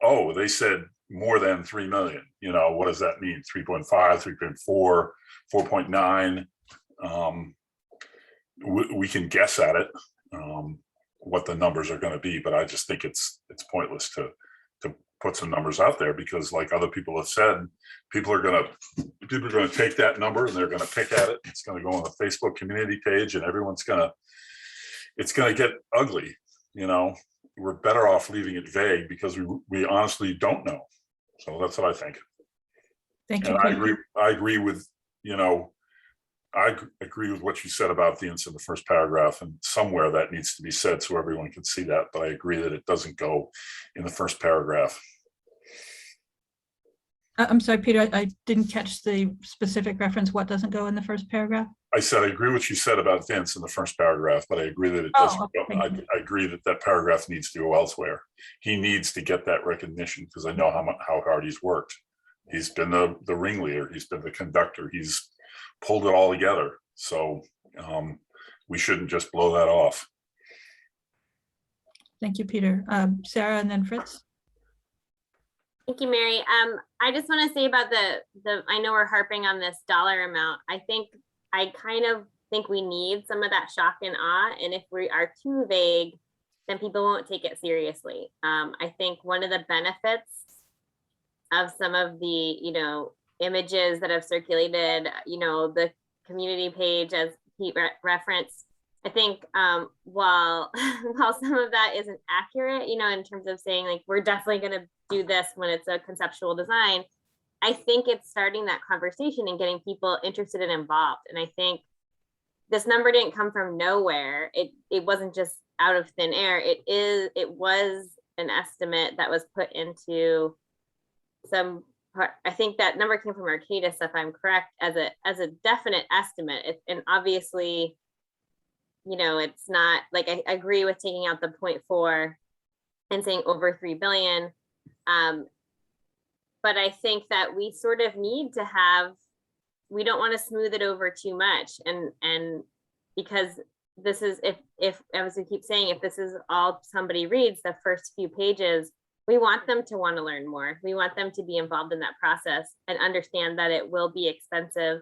oh, they said more than 3 million. What does that mean? 3.5, 3.4, 4.9. We can guess at it, what the numbers are going to be, but I just think it's pointless to put some numbers out there, because like other people have said, people are going to take that number and they're going to pick at it. It's going to go on the Facebook community page, and it's going to get ugly. We're better off leaving it vague, because we honestly don't know. So that's what I think. Thank you. And I agree with what you said about the incident in the first paragraph, and somewhere that needs to be said so everyone can see that. But I agree that it doesn't go in the first paragraph. I'm sorry, Peter, I didn't catch the specific reference. What doesn't go in the first paragraph? I said I agree with what you said about Vince in the first paragraph, but I agree that it doesn't go. I agree that paragraph needs to go elsewhere. He needs to get that recognition, because I know how hard he's worked. He's been the ringleader. He's been the conductor. He's pulled it all together. So we shouldn't just blow that off. Thank you, Peter. Sarah, and then Fritz. Thank you, Mary. I just want to say about I know we're harping on this dollar amount. I kind of think we need some of that shock and awe. And if we are too vague, then people won't take it seriously. I think one of the benefits of some of the, images that have circulated, the community page, as Pete referenced, I think while some of that isn't accurate, in terms of saying like, we're definitely going to do this when it's a conceptual design, I think it's starting that conversation and getting people interested and involved. And I think this number didn't come from nowhere. It wasn't just out of thin air. It was an estimate that was put into some part. I think that number came from Arcadis, if I'm correct, as a definite estimate. And obviously, you know, it's not like, I agree with taking out the 0.4 and saying over 3 billion. But I think that we sort of need to have, we don't want to smooth it over too much. And because this is, if as we keep saying, if this is all somebody reads, the first few pages, we want them to want to learn more. We want them to be involved in that process and understand that it will be expensive.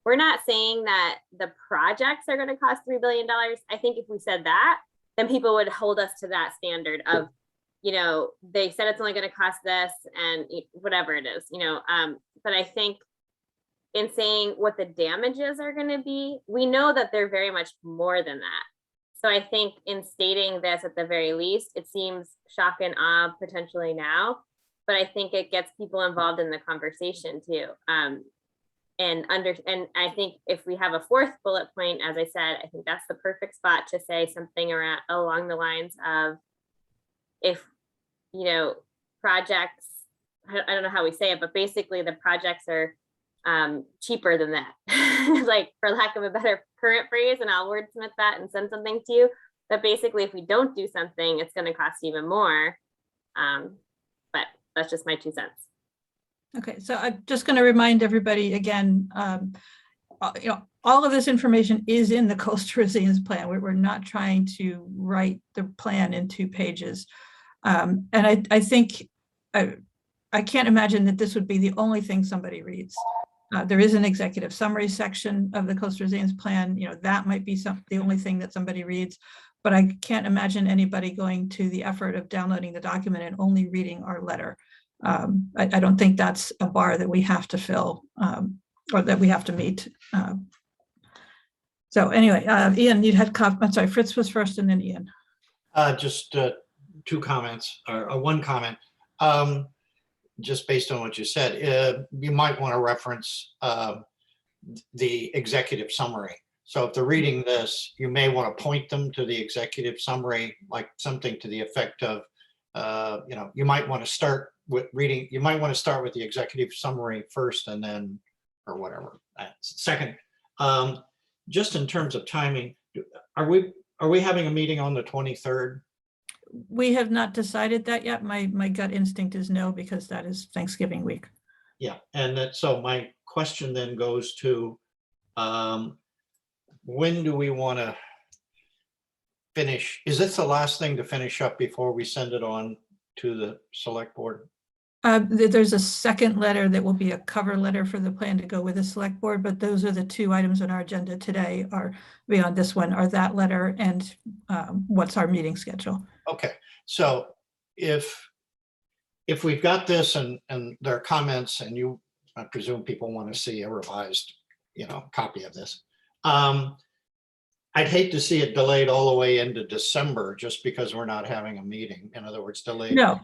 We're not saying that the projects are going to cost $3 billion. I think if we said that, then people would hold us to that standard of, you know, they said it's only going to cost this and whatever it is, you know. But I think in saying what the damages are going to be, we know that they're very much more than that. So I think in stating this at the very least, it seems shock and awe potentially now, but I think it gets people involved in the conversation too. And I think if we have a fourth bullet point, as I said, I think that's the perfect spot to say something around along the lines of, if, you know, projects, I don't know how we say it, but basically the projects are cheaper than that, like, for lack of a better current phrase, and I'll wordsmith that and send something to you. But basically, if we don't do something, it's going to cost even more. But that's just my 2 cents. Okay, so I'm just going to remind everybody again, you know, all of this information is in the coastal resilience plan. We're not trying to write the plan in 2 pages. And I think I can't imagine that this would be the only thing somebody reads. There is an executive summary section of the coastal resilience plan. You know, that might be the only thing that somebody reads, but I can't imagine anybody going to the effort of downloading the document and only reading our letter. I don't think that's a bar that we have to fill, or that we have to meet. So anyway, Ian, you had, I'm sorry, Fritz was first and then Ian. Just 2 comments, or 1 comment. Just based on what you said, you might want to reference the executive summary. So if they're reading this, you may want to point them to the executive summary, like something to the effect of, you know, you might want to start with reading, you might want to start with the executive summary first and then, or whatever. Second, just in terms of timing, are we having a meeting on the 23rd? We have not decided that yet. My gut instinct is no, because that is Thanksgiving week. Yeah, and that, so my question then goes to, when do we want to finish? Is this the last thing to finish up before we send it on to the select board? There's a second letter that will be a cover letter for the plan to go with the select board, but those are the 2 items on our agenda today, are beyond this one, are that letter and what's our meeting schedule. Okay, so if we've got this and there are comments, and you, I presume people want to see a revised, you know, copy of this. I'd hate to see it delayed all the way into December just because we're not having a meeting. In other words, delayed. No.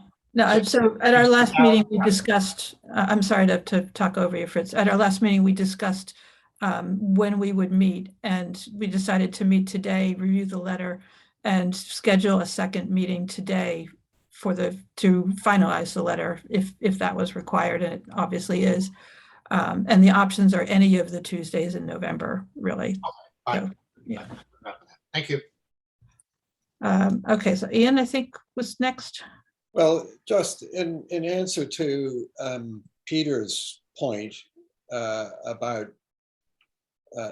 So at our last meeting, we discussed, I'm sorry to talk over you, Fritz. At our last meeting, we discussed when we would meet, and we decided to meet today, review the letter, and schedule a second meeting today to finalize the letter if that was required, and it obviously is. And the options are any of the Tuesdays in November, really. So, yeah. Thank you. Okay, so Ian, I think, was next. Well, just in answer to Peter's point about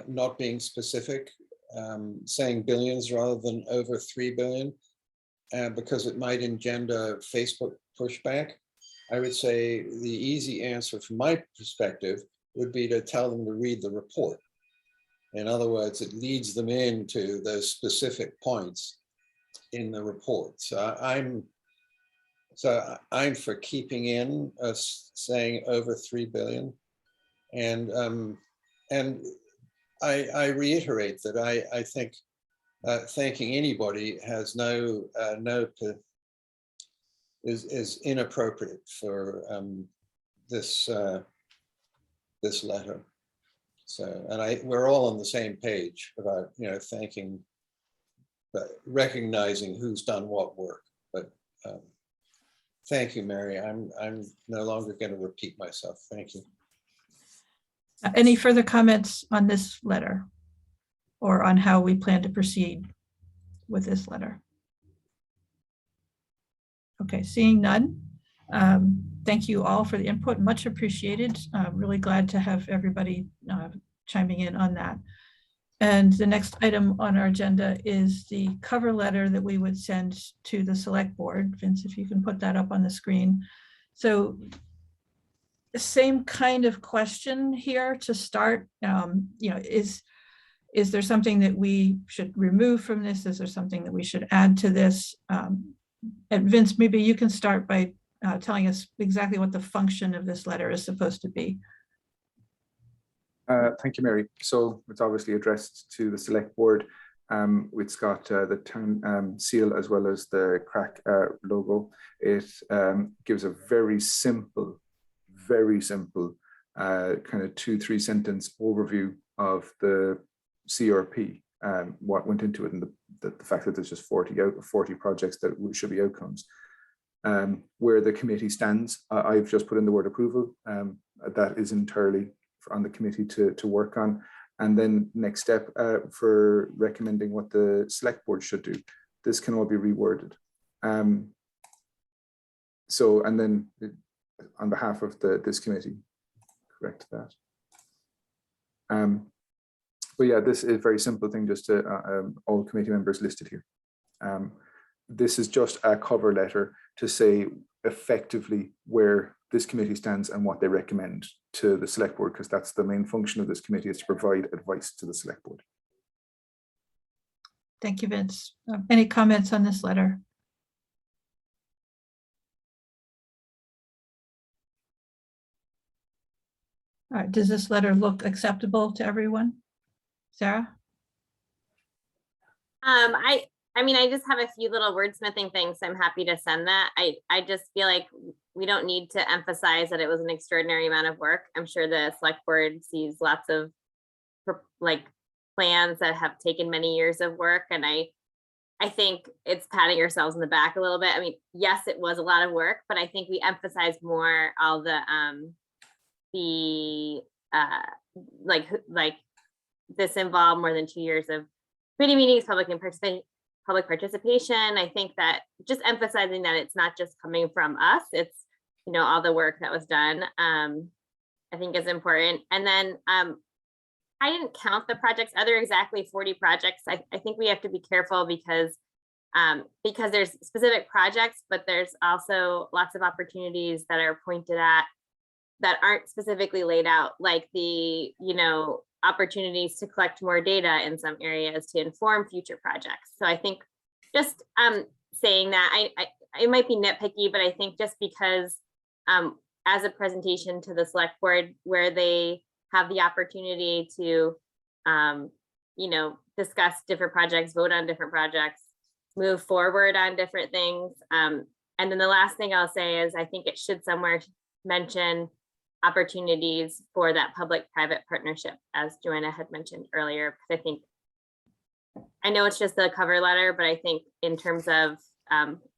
not being specific, saying billions rather than over 3 billion, because it might engender Facebook pushback, I would say the easy answer from my perspective would be to tell them to read the report. In other words, it leads them into those specific points in the report. So I'm for keeping in saying over 3 billion, and I reiterate that I think thanking anybody has is inappropriate for this letter. So, and we're all on the same page about, thanking, recognizing who's done what work. But thank you, Mary. I'm no longer going to repeat myself. Thank you. Any further comments on this letter or on how we plan to proceed with this letter? Okay, seeing none. Thank you all for the input, much appreciated. Really glad to have everybody chiming in on that. And the next item on our agenda is the cover letter that we would send to the select board. Vince, if you can put that up on the screen. So the same kind of question here to start, is there something that we should remove from this? Is there something that we should add to this? And Vince, maybe you can start by telling us exactly what the function of this letter is supposed to be. Thank you, Mary. So it's obviously addressed to the select board. It's got the town seal as well as the crack logo. It gives a very simple kind of 2-3 sentence overview of the CRP, what went into it, and the fact that there's just 40 projects that should be outcomes. Where the committee stands, I've just put in the word approval. That is entirely on the committee to work on. And then next step for recommending what the select board should do. This can all be reworded. So, and then on behalf of this committee, correct that. But yeah, this is a very simple thing, just to all committee members listed here. This is just a cover letter to say effectively where this committee stands and what they recommend to the select board, because that's the main function of this committee, is to provide advice to the select board. Thank you, Vince. Any comments on this letter? All right, does this letter look acceptable to everyone? Sarah? I mean, I just have a few little wordsmithing things. So I'm happy to send that. I just feel like we don't need to emphasize that it was an extraordinary amount of work. I'm sure the select board sees lots of plans that have taken many years of work. And I think it's patting yourselves in the back a little bit. I mean, yes, it was a lot of work, but I think we emphasize more all the this involved more than 2 years of committee meetings, public participation. I think that just emphasizing that it's not just coming from us, it's, all the work that was done, I think is important. And then I didn't count the projects, other exactly 40 projects. I think we have to be careful because there's specific projects, but there's also lots of opportunities that are pointed at that aren't specifically laid out, like the, opportunities to collect more data in some areas to inform future projects. So I think just saying that, it might be nitpicky, but I think just because as a presentation to the select board where they have the opportunity to, discuss different projects, vote on different projects, move forward on different things. And then the last thing I'll say is I think it should somewhere mention opportunities for that public-private partnership, as Joanna had mentioned earlier. Because I know it's just a cover letter, but I think in terms of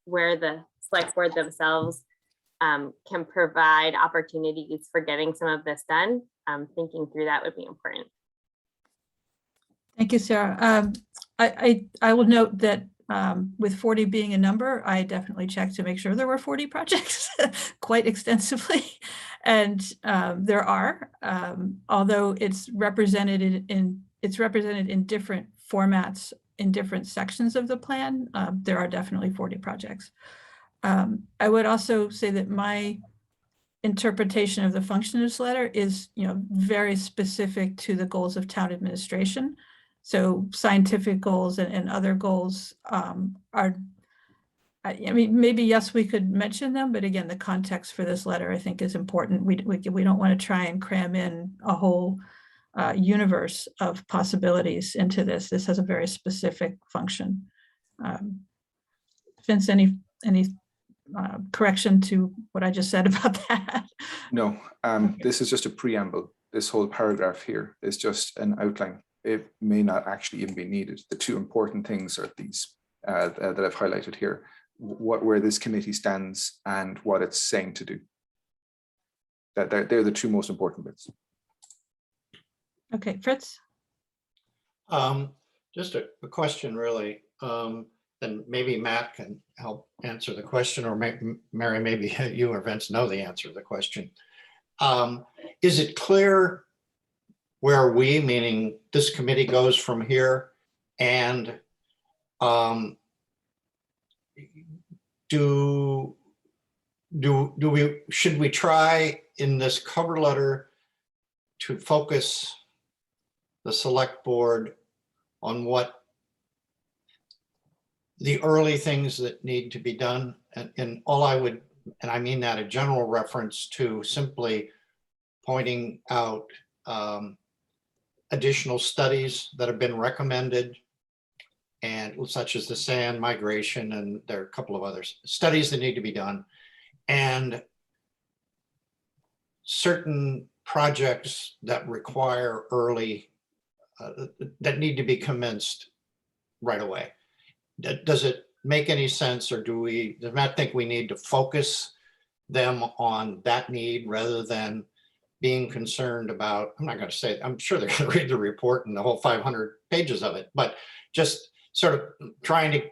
where the select board themselves can provide opportunities for getting some of this done, thinking through that would be important. Thank you, Sarah. I will note that with 40 being a number, I definitely checked to make sure there were 40 projects quite extensively. And there are, although it's represented in different formats in different sections of the plan, there are definitely 40 projects. I would also say that my interpretation of the function of this letter is, very specific to the goals of town administration. So scientific goals and other goals are, maybe, yes, we could mention them, but again, the context for this letter, I think, is important. We don't want to try and cram in a whole universe of possibilities into this. This has a very specific function. Vince, any correction to what I just said about that? No, this is just a preamble. this whole paragraph here is just an outline. It may not actually even be needed. The two important things are these that I've highlighted here, where this committee stands and what it's saying to do. They're the two most important bits. Okay, Fritz? Just a question, really. And maybe Matt can help answer the question, or Mary, maybe you or Vince know the answer to the question. Is it clear where we, meaning this committee, goes from here? And should we try in this cover letter to focus the select board on what the early things that need to be done? And all I would, and I mean that a general reference to simply pointing out additional studies that have been recommended, and such as the sand migration, and there are a couple of others, studies that need to be done, and certain projects that require early, that need to be commenced right away. Does it make any sense, or does Matt think we need to focus them on that need rather than being concerned about, I'm not going to say, I'm sure they're going to read the report and the whole 500 pages of it, but just sort of trying to,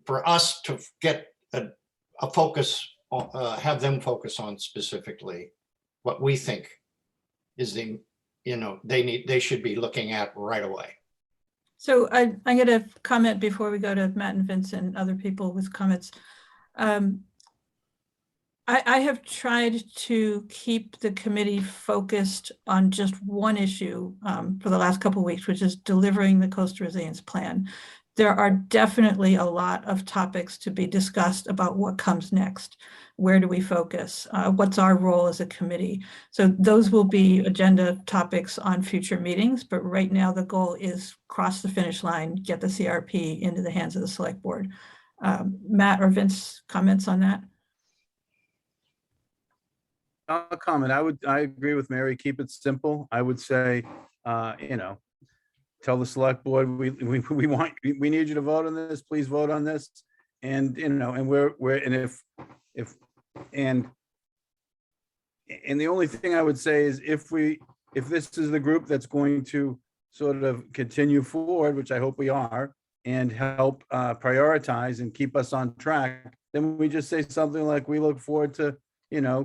for us to get a focus, have them focus on specifically what we think is the, they should be looking at right away. So I'm going to comment before we go to Matt and Vince and other people with comments. I have tried to keep the committee focused on just one issue for the last couple of weeks, which is delivering the coastal resilience plan. There are definitely a lot of topics to be discussed about what comes next. Where do we focus? What's our role as a committee? So those will be agenda topics on future meetings, but right now the goal is cross the finish line, get the CRP into the hands of the select board. Matt or Vince, comments on that? I'll comment. I agree with Mary. Keep it simple. I would say, tell the select board, we need you to vote on this. Please vote on this. And, and and the only thing I would say is if this is the group that's going to sort of continue forward, which I hope we are, and help prioritize and keep us on track, then we just say something like, we look forward to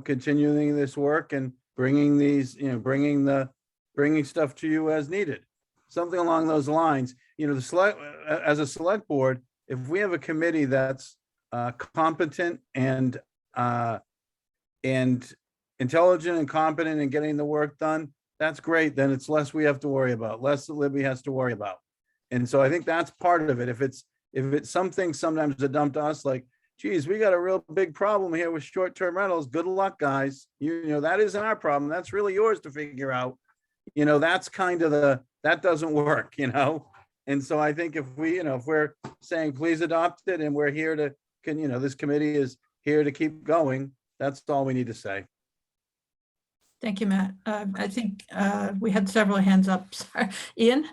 continuing this work and bringing these, bringing stuff to you as needed, something along those lines. As a select board, if we have a committee that's competent and intelligent and competent in getting the work done, that's great. Then it's less we have to worry about, less that Libby has to worry about. And so I think that's part of it. If it's some things sometimes are dumped to us, like, geez, we got a real big problem here with short-term rentals. Good luck, guys. That isn't our problem. That's really yours to figure out. That's kind of that doesn't work, And so I think if we're saying, please adopt it, and we're here to, this committee is here to keep going, that's all we need to say. Thank you, Matt. I think we had several hands up. Sorry. Ian?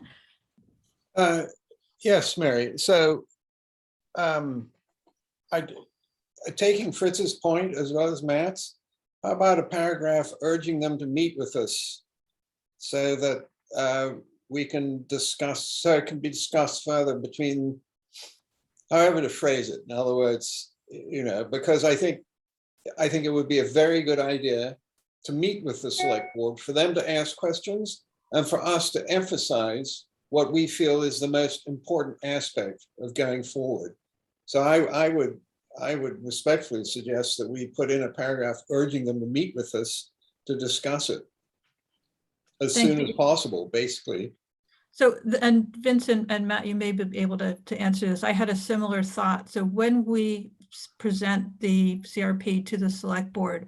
Yes, Mary. So taking Fritz's point as well as Matt's, how about a paragraph urging them to meet with us so that we can discuss, so it can be discussed further between, however to phrase it. In other words, because I think it would be a very good idea to meet with the select board, for them to ask questions and for us to emphasize what we feel is the most important aspect of going forward. So I would respectfully suggest that we put in a paragraph urging them to meet with us to discuss it as soon as possible, basically. So, and Vincent and Matt, you may be able to answer this. I had a similar thought. So when we present the CRP to the select board,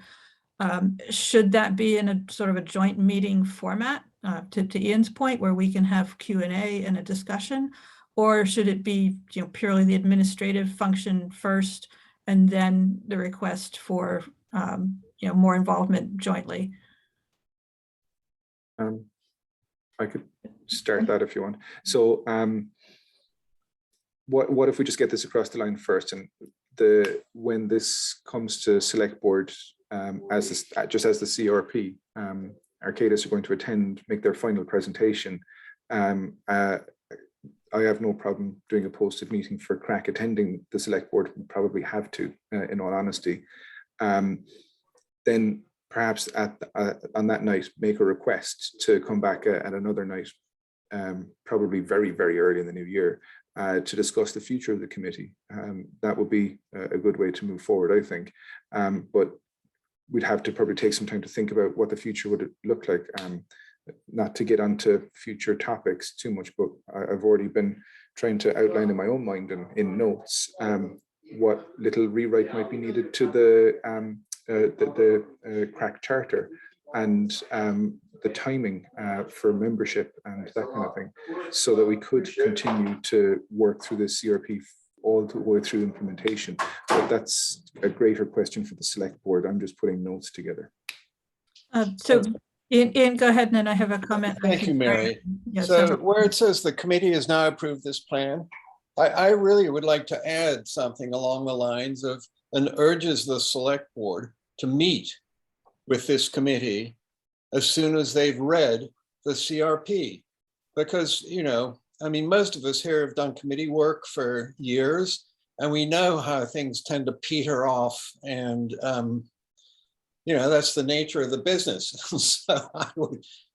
should that be in a sort of a joint meeting format, to Ian's point, where we can have Q&A and a discussion? Or should it be purely the administrative function first and then the request for more involvement jointly? I could start that if you want. So what if we just get this across the line first, and when this comes to select board, just as the CRP, Arcadis are going to attend, make their final presentation. I have no problem doing a posted meeting for Crack attending the select board. We probably have to, in all honesty. Then perhaps on that night, make a request to come back at another night, probably very, very early in the new year, to discuss the future of the committee. That would be a good way to move forward, I think. But we'd have to probably take some time to think about what the future would look like. Not to get onto future topics too much, but I've already been trying to outline in my own mind and in notes what little rewrite might be needed to the Crack charter and the timing for membership and that kind of thing, so that we could continue to work through the CRP all the way through implementation. But that's a greater question for the select board. I'm just putting notes together. So Ian, go ahead, and then I have a comment. Thank you, Mary. Yeah, So where it says the committee has now approved this plan, I really would like to add something along the lines of, and urges the select board to meet with this committee as soon as they've read the CRP. Because, you know, I mean, most of us here have done committee work for years, and we know how things tend to peter off, and you know, that's the nature of the business. So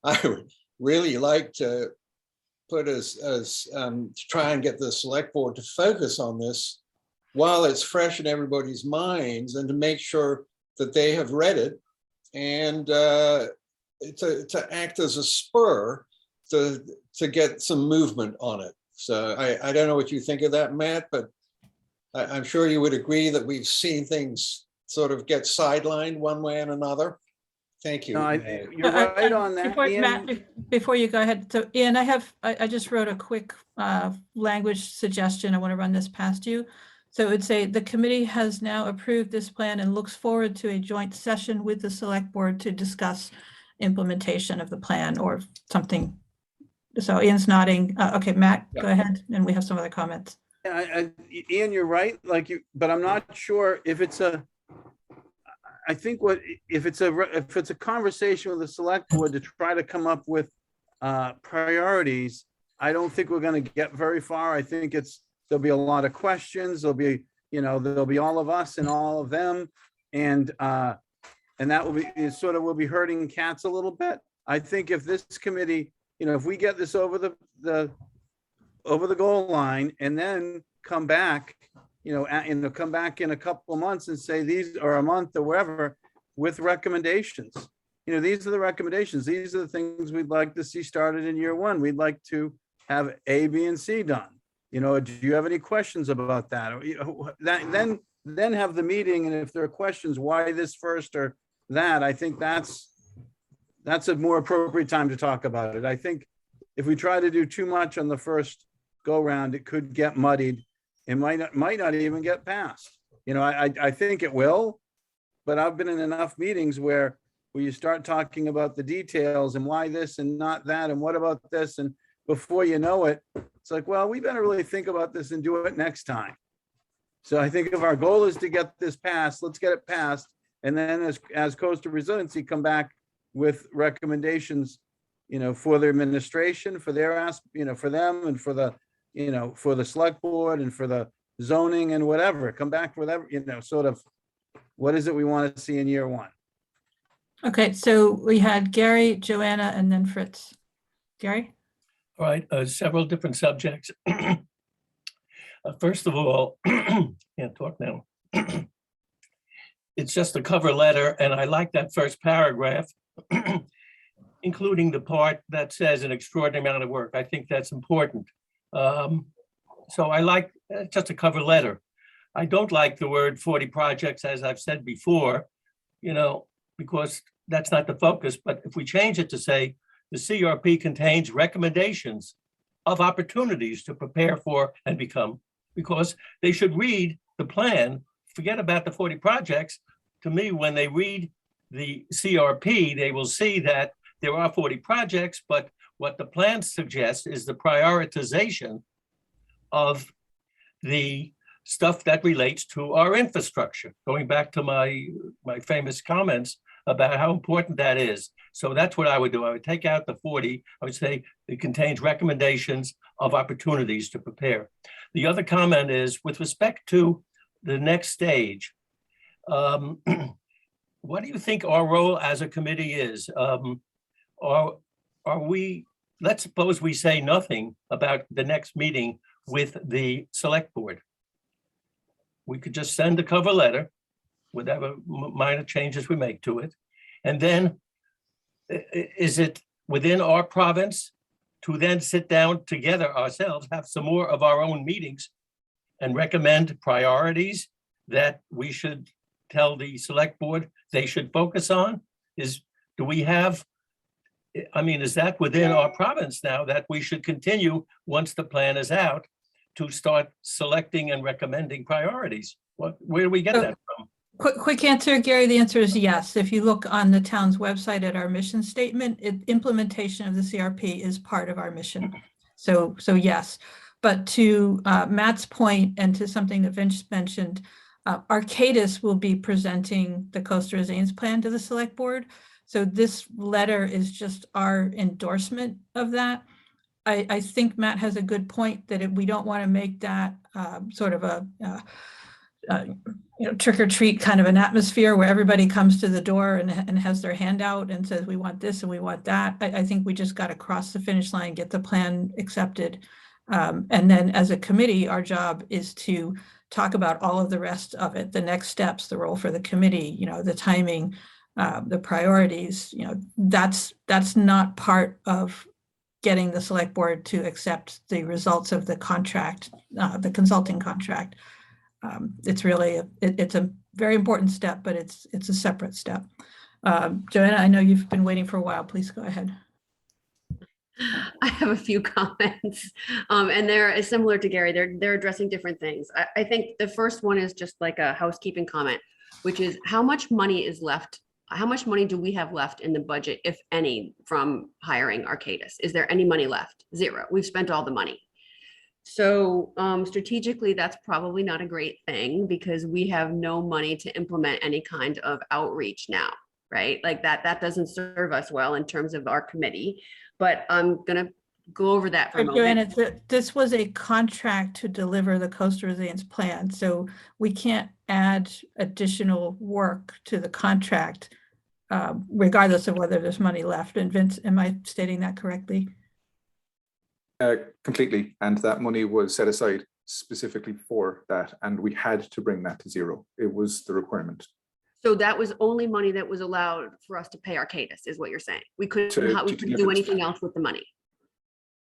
I would really like to put to try and get the select board to focus on this while it's fresh in everybody's minds, and to make sure that they have read it, and to act as a spur to get some movement on it. So I don't know what you think of that, Matt, but I'm sure you would agree that we've seen things sort of get sidelined one way and another. Thank you. No, you're right on that. Matt, before you go ahead, so Ian, I just wrote a quick language suggestion. I want to run this past you. So it would say the committee has now approved this plan and looks forward to a joint session with the select board to discuss implementation of the plan or something. So Ian's nodding. Okay, Matt, go ahead, and we have some other comments. Yeah, Ian, you're right. But I'm not sure if it's I think if it's a conversation with the select board to try to come up with priorities, I don't think we're going to get very far. I think there'll be a lot of questions. There'll be all of us and all of them, and that will be we'll be herding cats a little bit. I think if this committee, if we get this over the goal line and then come back, come back in a couple of months and say these, or a month or wherever, with recommendations. These are the recommendations. These are the things we'd like to see started in year one. We'd like to have A, B, and C done. Do you have any questions about that? Then have the meeting, and if there are questions, why this first or that, I think that's a more appropriate time to talk about it. I think if we try to do too much on the first go round, it could get muddied. It might not even get passed. I think it will, but I've been in enough meetings where you start talking about the details and why this and not that, and what about this, and before you know it, it's like, well, we better really think about this and do it next time. So I think if our goal is to get this passed, let's get it passed, and then as Coastal Resiliency come back with recommendations, for the administration, for their for them, and for the select board, and for the zoning and whatever, come back with sort of what is it we want to see in year one. Okay, so we had Gary, Joanna, and then Fritz. Gary? All right, several different subjects. First of all, can't talk now. It's just a cover letter, and I like that first paragraph, including the part that says an extraordinary amount of work. I think that's important. So I like just a cover letter. I don't like the word 40 projects, as I've said before, because that's not the focus. But if we change it to say the CRP contains recommendations of opportunities to prepare for and become, because they should read the plan, forget about the 40 projects. To me, when they read the CRP, they will see that there are 40 projects, but what the plan suggests is the prioritization of the stuff that relates to our infrastructure, going back to my famous comments about how important that is. So that's what I would do. I would take out the 40. I would say it contains recommendations of opportunities to prepare. The other comment is with respect to the next stage. What do you think our role as a committee is? Are we, let's suppose we say nothing about the next meeting with the select board. We could just send a cover letter, whatever minor changes we make to it. And then is it within our province to then sit down together ourselves, have some more of our own meetings and recommend priorities that we should tell the select board they should focus on? Do we have, I mean, is that within our province now that we should continue once the plan is out to start selecting and recommending priorities? Where do we get that from? Quick answer, Gary. The answer is yes. If you look on the town's website at our mission statement, implementation of the CRP is part of our mission. So yes. But to Matt's point and to something that Vince mentioned, Arcadis will be presenting the Coastal Resilience Plan to the select board. So this letter is just our endorsement of that. I think Matt has a good point that we don't want to make that sort of a trick or treat kind of an atmosphere where everybody comes to the door and has their hand out and says, we want this and we want that. I think we just got to cross the finish line, get the plan accepted. And then as a committee, our job is to talk about all of the rest of it, the next steps, the role for the committee, the timing, the priorities, that's not part of getting the select board to accept the results of the contract, the consulting contract. It's really, it's a very important step, but it's a separate step. Joanna, I know you've been waiting for a while. Please go ahead. I have a few comments, and they're similar to Gary. They're addressing different things. I think the first one is just like a housekeeping comment, which is how much money is left? How much money do we have left in the budget, if any, from hiring Arcadis? Is there any money left? Zero. We've spent all the money. So strategically, that's probably not a great thing because we have no money to implement any kind of outreach now, right? Like that doesn't serve us well in terms of our committee. But I'm going to go over that for a moment. Joanna, this was a contract to deliver the Coastal Resilience Plan. So we can't add additional work to the contract, regardless of whether there's money left. And Vince, am I stating that correctly? Completely. And that money was set aside specifically for that. And we had to bring that to zero. It was the requirement. So that was only money that was allowed for us to pay Arcadis, is what you're saying. We couldn't do anything else with the money.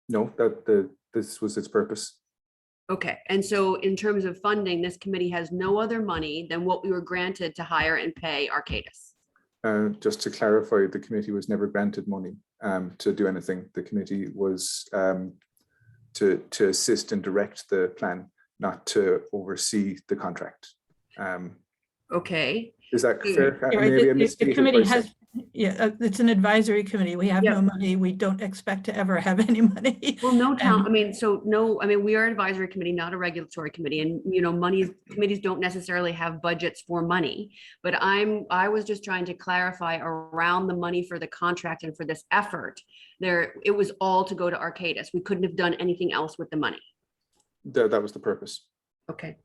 No, this was its purpose. Okay. And so in terms of funding, this committee has no other money than what we were granted to hire and pay Arcadis. Just to clarify, the committee was never granted money to do anything. The committee was to assist and direct the plan, not to oversee the contract. Okay. Is that fair? The committee has, it's an advisory committee. We have no money. We don't expect to ever have any money. Well, no town, we are an advisory committee, not a regulatory committee. And, committees don't necessarily have budgets for money, but I was just trying to clarify around the money for the contract and for this effort there, it was all to go to Arcadis. We couldn't have done anything else with the money. That was the purpose. Okay.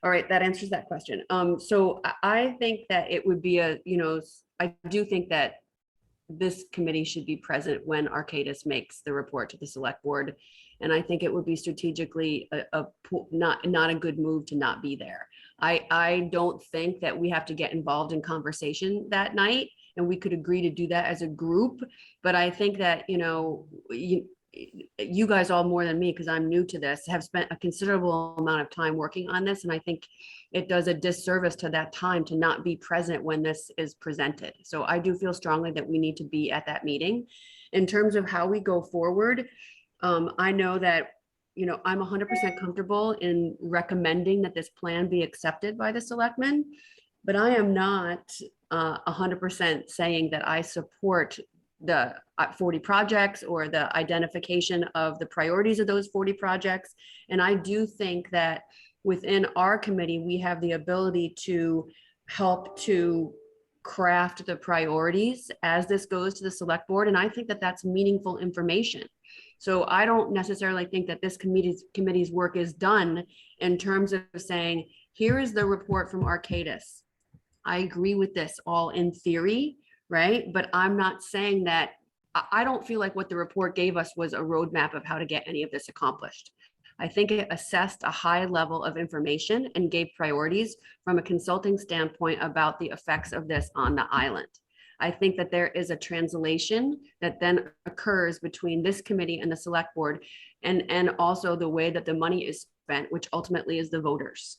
All right, that answers that question. So I think that it would be I do think that this committee should be present when Arcadis makes the report to the select board. And I think it would be strategically not a good move to not be there. I don't think that we have to get involved in conversation that night, and we could agree to do that as a group. But I think that, you guys all more than me, because I'm new to this, have spent a considerable amount of time working on this. And I think it does a disservice to that time to not be present when this is presented. So I do feel strongly that we need to be at that meeting. In terms of how we go forward, I know that, I'm 100% comfortable in recommending that this plan be accepted by the selectmen, but I am not 100% saying that I support the 40 projects or the identification of the priorities of those 40 projects. And I do think that within our committee, we have the ability to help to craft the priorities as this goes to the select board. And I think that that's meaningful information. So I don't necessarily think that this committee's work is done in terms of saying, here is the report from Arcadis. I agree with this all in theory, right? But I'm not saying that, I don't feel like what the report gave us was a roadmap of how to get any of this accomplished. I think it assessed a high level of information and gave priorities from a consulting standpoint about the effects of this on the island. I think that there is a translation that then occurs between this committee and the select board, and also the way that the money is spent, which ultimately is the voters.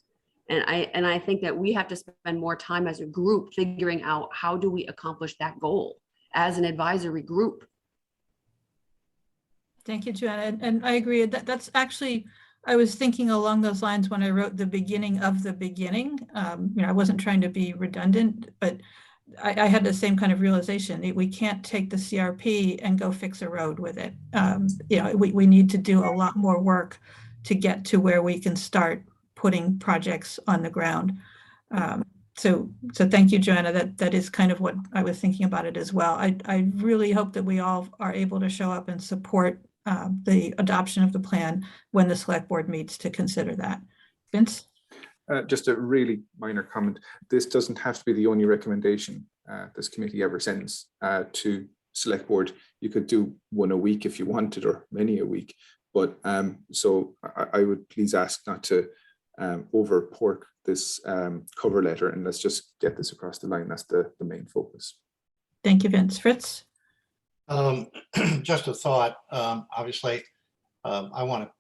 And I think that we have to spend more time as a group figuring out how do we accomplish that goal as an advisory group. Thank you, Joanna. And I agree that that's actually, I was thinking along those lines when I wrote the beginning of the beginning. I wasn't trying to be redundant, but I had the same kind of realization. We can't take the CRP and go fix a road with it. We need to do a lot more work to get to where we can start putting projects on the ground. So thank you, Joanna. That is kind of what I was thinking about it as well. I really hope that we all are able to show up and support the adoption of the plan when the select board meets to consider that. Vince? Just a really minor comment. This doesn't have to be the only recommendation this committee ever sends to select board. You could do one a week if you wanted, or many a week. But so I would please ask not to over pork this cover letter, and let's just get this across the line. That's the main focus. Thank you, Vince. Fritz? Just a thought. Obviously, I want to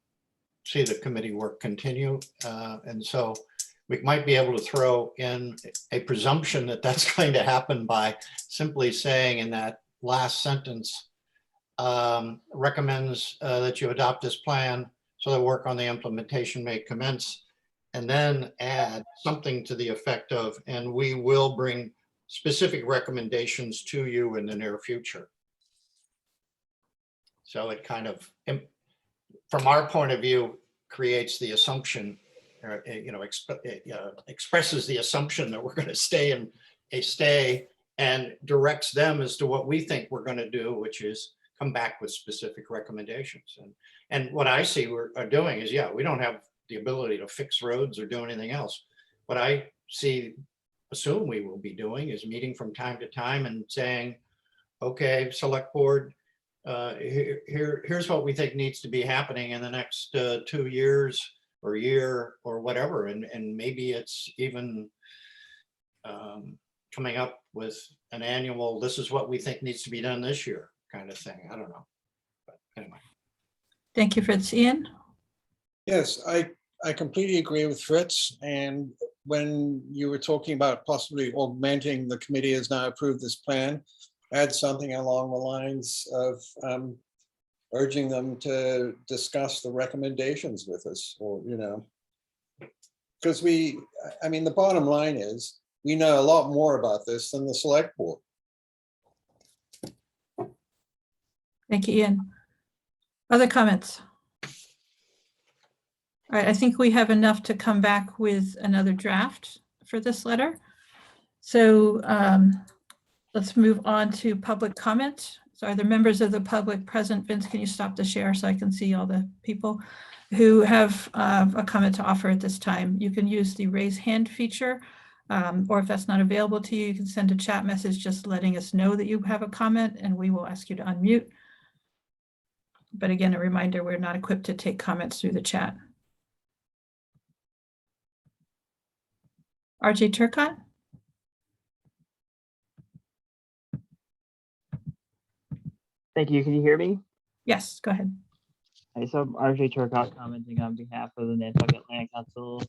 see the committee work continue. And so we might be able to throw in a presumption that that's going to happen by simply saying in that last sentence, recommends that you adopt this plan so that work on the implementation may commence, and then add something to the effect of, and we will bring specific recommendations to you in the near future. So it kind of, from our point of view, creates the assumption, expresses the assumption that we're going to stay and directs them as to what we think we're going to do, which is come back with specific recommendations. And what I see we're doing is, we don't have the ability to fix roads or do anything else. What I assume we will be doing is meeting from time to time and saying, okay, select board, here's what we think needs to be happening in the next 2 years or year or whatever. And maybe it's even coming up with an annual, this is what we think needs to be done this year kind of thing. I don't know. But anyway. Thank you, Fritz. Ian? Yes, I completely agree with Fritz. And when you were talking about possibly augmenting, the committee has now approved this plan, add something along the lines of urging them to discuss the recommendations with us, or, because the bottom line is we know a lot more about this than the select board. Thank you, Ian. Other comments? All right, I think we have enough to come back with another draft for this letter. So let's move on to public comment. So are there members of the public present? Vince, can you stop the share so I can see all the people who have a comment to offer at this time? You can use the raise hand feature, or if that's not available to you, you can send a chat message just letting us know that you have a comment, and we will ask you to unmute. But again, a reminder, we're not equipped to take comments through the chat. RJ Turcott? Thank you. Can you hear me? Yes, go ahead. Okay, so I'm RJ Turcott commenting on behalf of the Nantucket Land Council,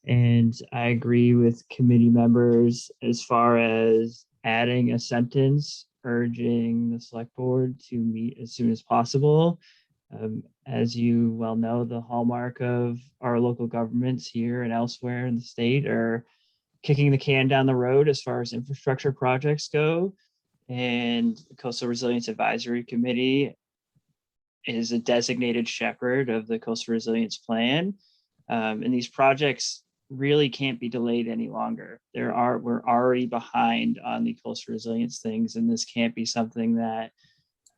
and I agree with committee members as far as adding a sentence urging the select board to meet as soon as possible. As you well know, the hallmark of our local governments here and elsewhere in the state are kicking the can down the road as far as infrastructure projects go. and the Coastal Resilience Advisory Committee is a designated shepherd of the Coastal Resilience Plan. And these projects really can't be delayed any longer. We're already behind on the coastal resilience things, and this can't be something that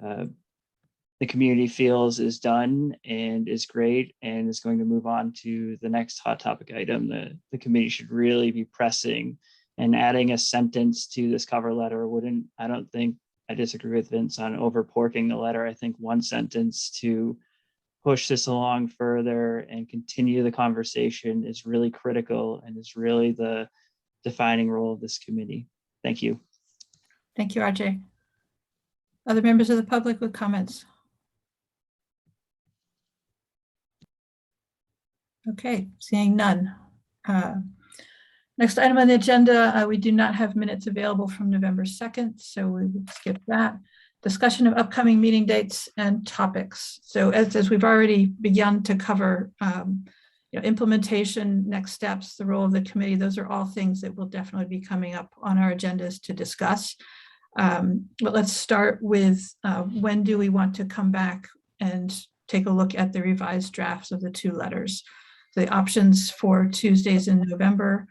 the community feels is done and is great and is going to move on to the next hot topic item. The committee should really be pressing, and adding a sentence to this cover letter I don't think, I disagree with Vince on over porking the letter. I think one sentence to push this along further and continue the conversation is really critical and is really the defining role of this committee. Thank you. Thank you, RJ. Other members of the public with comments? Okay, seeing none. Next item on the agenda, we do not have minutes available from November 2nd, so we will skip that. Discussion of upcoming meeting dates and topics. So as we've already begun to cover, implementation, next steps, the role of the committee, those are all things that will definitely be coming up on our agendas to discuss. But let's start with when do we want to come back and take a look at the revised drafts of the two letters. The options for Tuesdays in November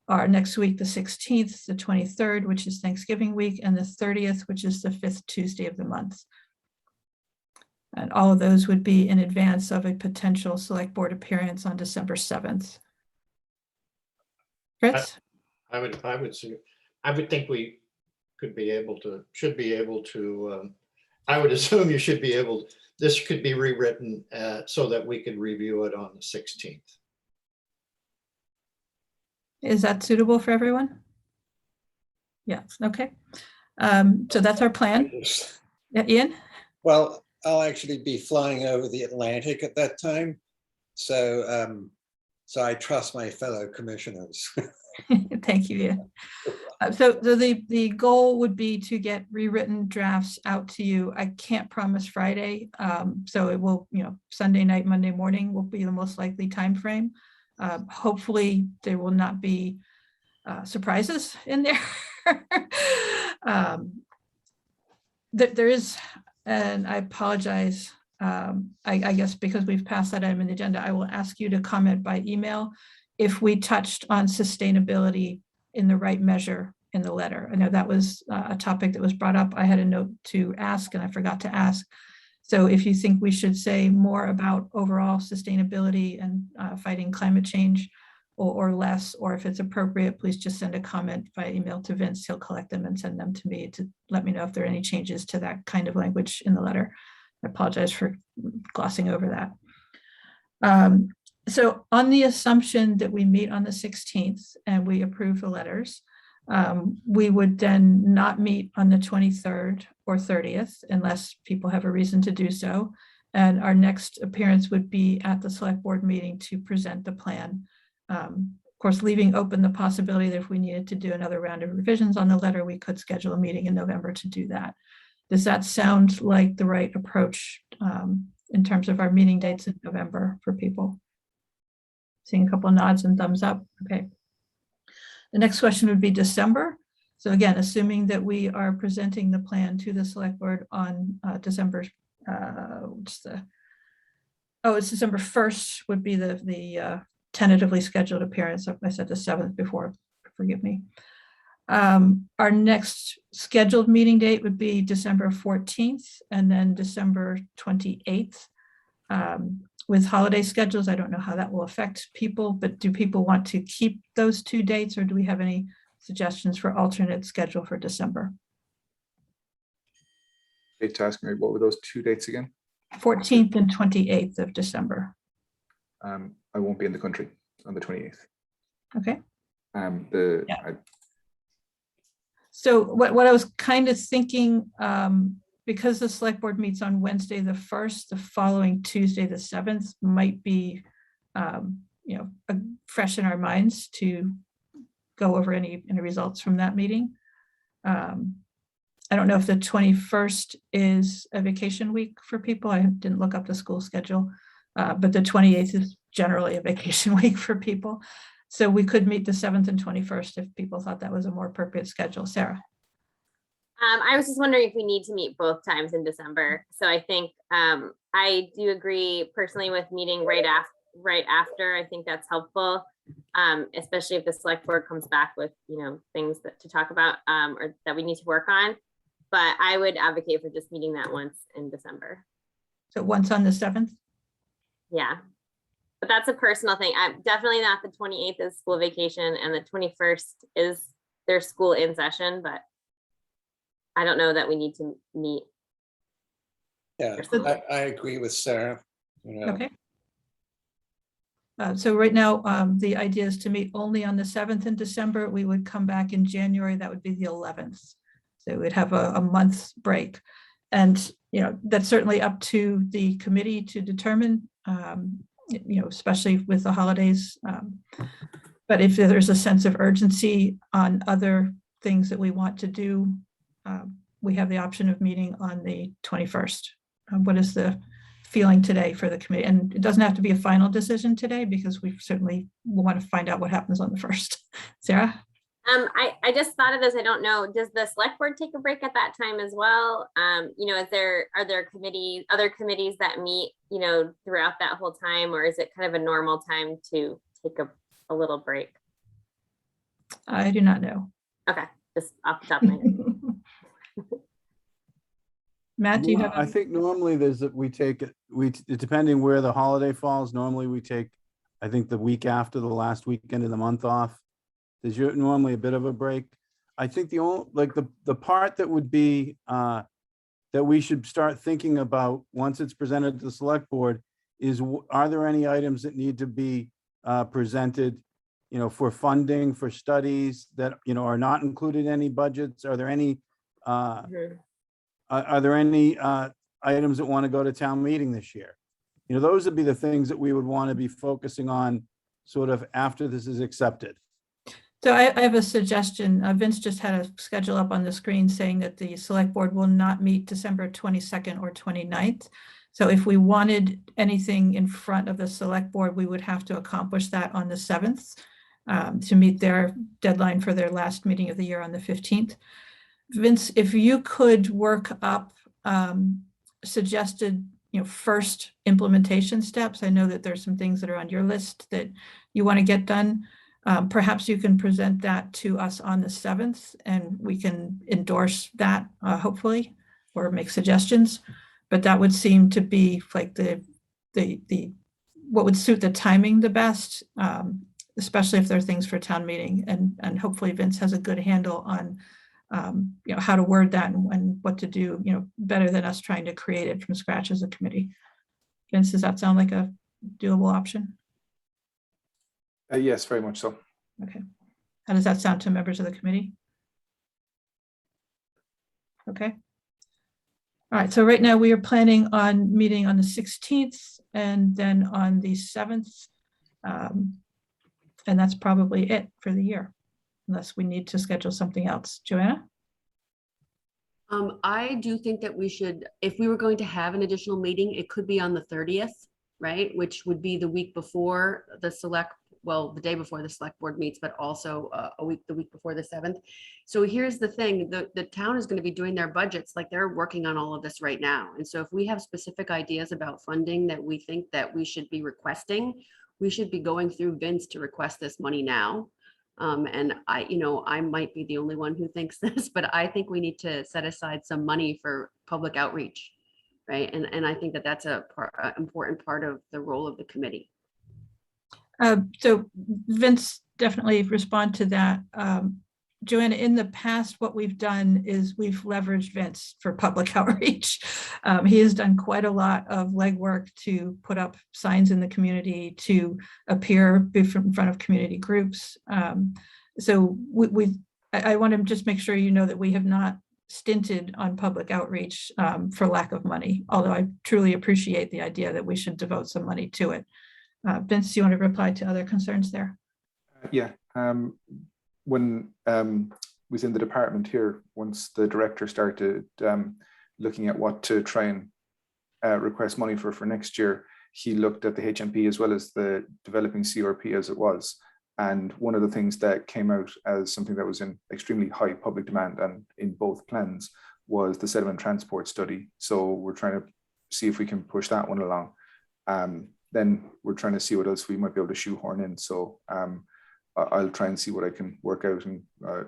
are next week, the 16th, the 23rd, which is Thanksgiving week, and the 30th, which is the 5th Tuesday of the month. And all of those would be in advance of a potential select board appearance on December 7th. Fritz? I would think we should be able to, I would assume you should be able, this could be rewritten so that we could review it on the 16th. Is that suitable for everyone? Yes, okay. So that's our plan. Yeah, Ian? Well, I'll actually be flying over the Atlantic at that time. So, so I trust my fellow commissioners. Thank you, Ian. So the goal would be to get rewritten drafts out to you. I can't promise Friday. So it will, Sunday night, Monday morning will be the most likely time frame. Hopefully there will not be surprises in there. There is, and I apologize, I guess because we've passed that item in the agenda, I will ask you to comment by email if we touched on sustainability in the right measure in the letter. I know that was a topic that was brought up. I had a note to ask and I forgot to ask. So if you think we should say more about overall sustainability and fighting climate change or less, or if it's appropriate, please just send a comment by email to Vince. He'll collect them and send them to me to let me know if there are any changes to that kind of language in the letter. I apologize for glossing over that. So on the assumption that we meet on the 16th and we approve the letters, we would then not meet on the 23rd or 30th unless people have a reason to do so. And our next appearance would be at the select board meeting to present the plan. Of course, leaving open the possibility that if we needed to do another round of revisions on the letter, we could schedule a meeting in November to do that. Does that sound like the right approach in terms of our meeting dates in November for people? Seeing a couple of nods and thumbs up. Okay. The next question would be December. So again, assuming that we are presenting the plan to the select board on December, it's December 1st would be the tentatively scheduled appearance. I said the 7th before, forgive me. Our next scheduled meeting date would be December 14th and then December 28th. With holiday schedules, I don't know how that will affect people, but do people want to keep those two dates or do we have any suggestions for alternate schedule for December? Hate to ask me, what were those two dates again? 14th and 28th of December. I won't be in the country on the 28th. Okay. Yeah. So what I was kind of thinking, because the select board meets on Wednesday the 1st, the following Tuesday the 7th might be, fresh in our minds to go over any results from that meeting. I don't know if the 21st is a vacation week for people. I didn't look up the school schedule, but the 28th is generally a vacation week for people. So we could meet the 7th and 21st if people thought that was a more appropriate schedule. Sarah? I was just wondering if we need to meet both times in December. So I think I do agree personally with meeting right after. I think that's helpful, especially if the select board comes back with things to talk about or that we need to work on. But I would advocate for just meeting that once in December. So once on the 7th? Yeah. But that's a personal thing. I'm definitely not the 28th is school vacation and the 21st is their school in session, but I don't know that we need to meet. Yeah, I agree with Sarah. Okay. So right now, the idea is to meet only on the 7th in December. We would come back in January. That would be the 11th. So we'd have a month's break. And, that's certainly up to the committee to determine, especially with the holidays. But if there's a sense of urgency on other things that we want to do, we have the option of meeting on the 21st. What is the feeling today for the committee? And it doesn't have to be a final decision today because we certainly want to find out what happens on the 1st. Sarah? I just thought of this. I don't know. Does the select board take a break at that time as well? Are there other committees that meet, throughout that whole time, or is it kind of a normal time to take a little break? I do not know. Okay, just off the top of my head. Matt, do you have? I think normally depending where the holiday falls, normally we take, I think the week after the last weekend of the month off. There's normally a bit of a break. I think the part that would be that we should start thinking about once it's presented to the select board is, are there any items that need to be presented, for funding, for studies that, are not included in any budgets? Are there any items that want to go to town meeting this year? Those would be the things that we would want to be focusing on sort of after this is accepted. So I have a suggestion. Vince just had a schedule up on the screen saying that the select board will not meet December 22nd or 29th. So if we wanted anything in front of the select board, we would have to accomplish that on the 7th to meet their deadline for their last meeting of the year on the 15th. Vince, if you could work up suggested, first implementation steps. I know that there's some things that are on your list that you want to get done. Perhaps you can present that to us on the 7th and we can endorse that hopefully, or make suggestions. But that would seem to be like the what would suit the timing the best, especially if there are things for town meeting, and hopefully Vince has a good handle on how to word that and what to do, better than us trying to create it from scratch as a committee. Vince, does that sound like a doable option? Yes, very much so. Okay. How does that sound to members of the committee? Okay. All right, so right now we are planning on meeting on the 16th and then on the 7th. And that's probably it for the year, unless we need to schedule something else. Joanna? I do think that we should, if we were going to have an additional meeting, it could be on the 30th, right? Which would be the week before the day before the select board meets, but also the week before the 7th. So here's the thing, the town is going to be doing their budgets, like they're working on all of this right now. And so if we have specific ideas about funding that we think that we should be requesting, we should be going through Vince to request this money now. And I might be the only one who thinks this, but I think we need to set aside some money for public outreach, right? And I think that that's an important part of the role of the committee. So Vince, definitely respond to that. Joanna, in the past, what we've done is we've leveraged Vince for public outreach. He has done quite a lot of legwork to put up signs in the community, to appear in front of community groups. So I want to just make sure you know that we have not stinted on public outreach for lack of money, although I truly appreciate the idea that we should devote some money to it. Vince, do you want to reply to other concerns there? Yeah. When within the department here, once the director started looking at what to try and request money for next year, he looked at the HMP as well as the developing CRP as it was. And one of the things that came out as something that was in extremely high public demand and in both plans was the sediment transport study. So we're trying to see if we can push that one along. Then we're trying to see what else we might be able to shoehorn in. So I'll try and see what I can work out and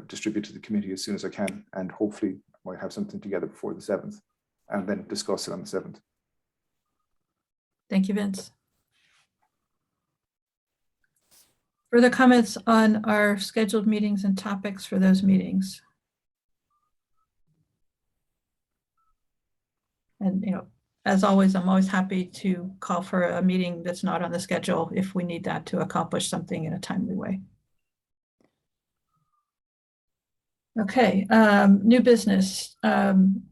distribute to the committee as soon as I can. And hopefully I might have something together before the 7th and then discuss it on the 7th. Thank you, Vince. Further comments on our scheduled meetings and topics for those meetings? And, as always, I'm always happy to call for a meeting that's not on the schedule if we need that to accomplish something in a timely way. Okay, new business. And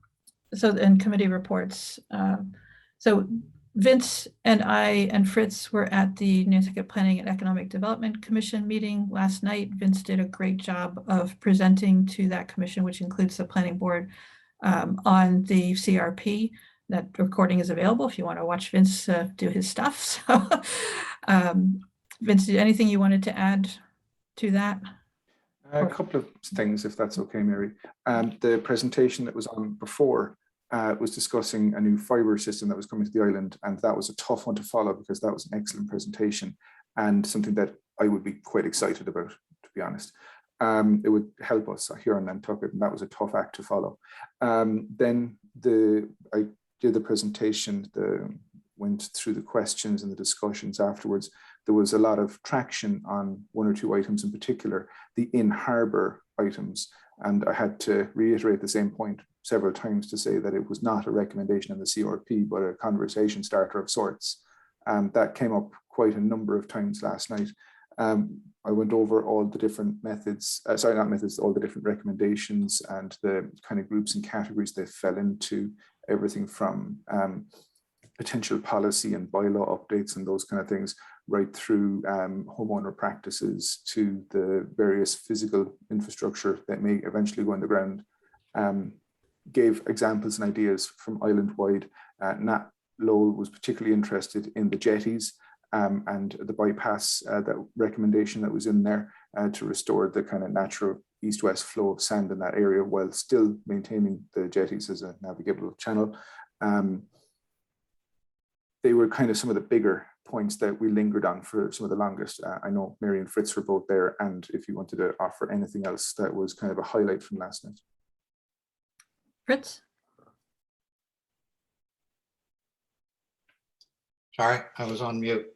committee reports. So Vince and I and Fritz were at the Nantucket Planning and Economic Development Commission meeting last night. Vince did a great job of presenting to that commission, which includes the planning board, on the CRP. That recording is available if you want to watch Vince do his stuff. So, Vince, anything you wanted to add to that? A couple of things, if that's okay, Mary. The presentation that was on before was discussing a new fibre system that was coming to the island, and that was a tough one to follow because that was an excellent presentation and something that I would be quite excited about, to be honest. It would help us here on Nantucket, and that was a tough act to follow. Then I did the presentation, went through the questions and the discussions afterwards. There was a lot of traction on one or two items in particular, the in-harbour items. And I had to reiterate the same point several times to say that it was not a recommendation in the CRP, but a conversation starter of sorts. That came up quite a number of times last night. I went over all the different methods, all the different recommendations and the kind of groups and categories they fell into, everything from potential policy and bylaw updates and those kind of things, right through homeowner practices to the various physical infrastructure that may eventually go in the ground. Gave examples and ideas from island-wide. Nat Lowell was particularly interested in the jetties and the bypass, that recommendation that was in there to restore the kind of natural east-west flow of sand in that area while still maintaining the jetties as a navigable channel. They were kind of some of the bigger points that we lingered on for some of the longest. I know Mary and Fritz were both there, and if you wanted to offer anything else that was kind of a highlight from last night. Fritz? Sorry, I was on mute.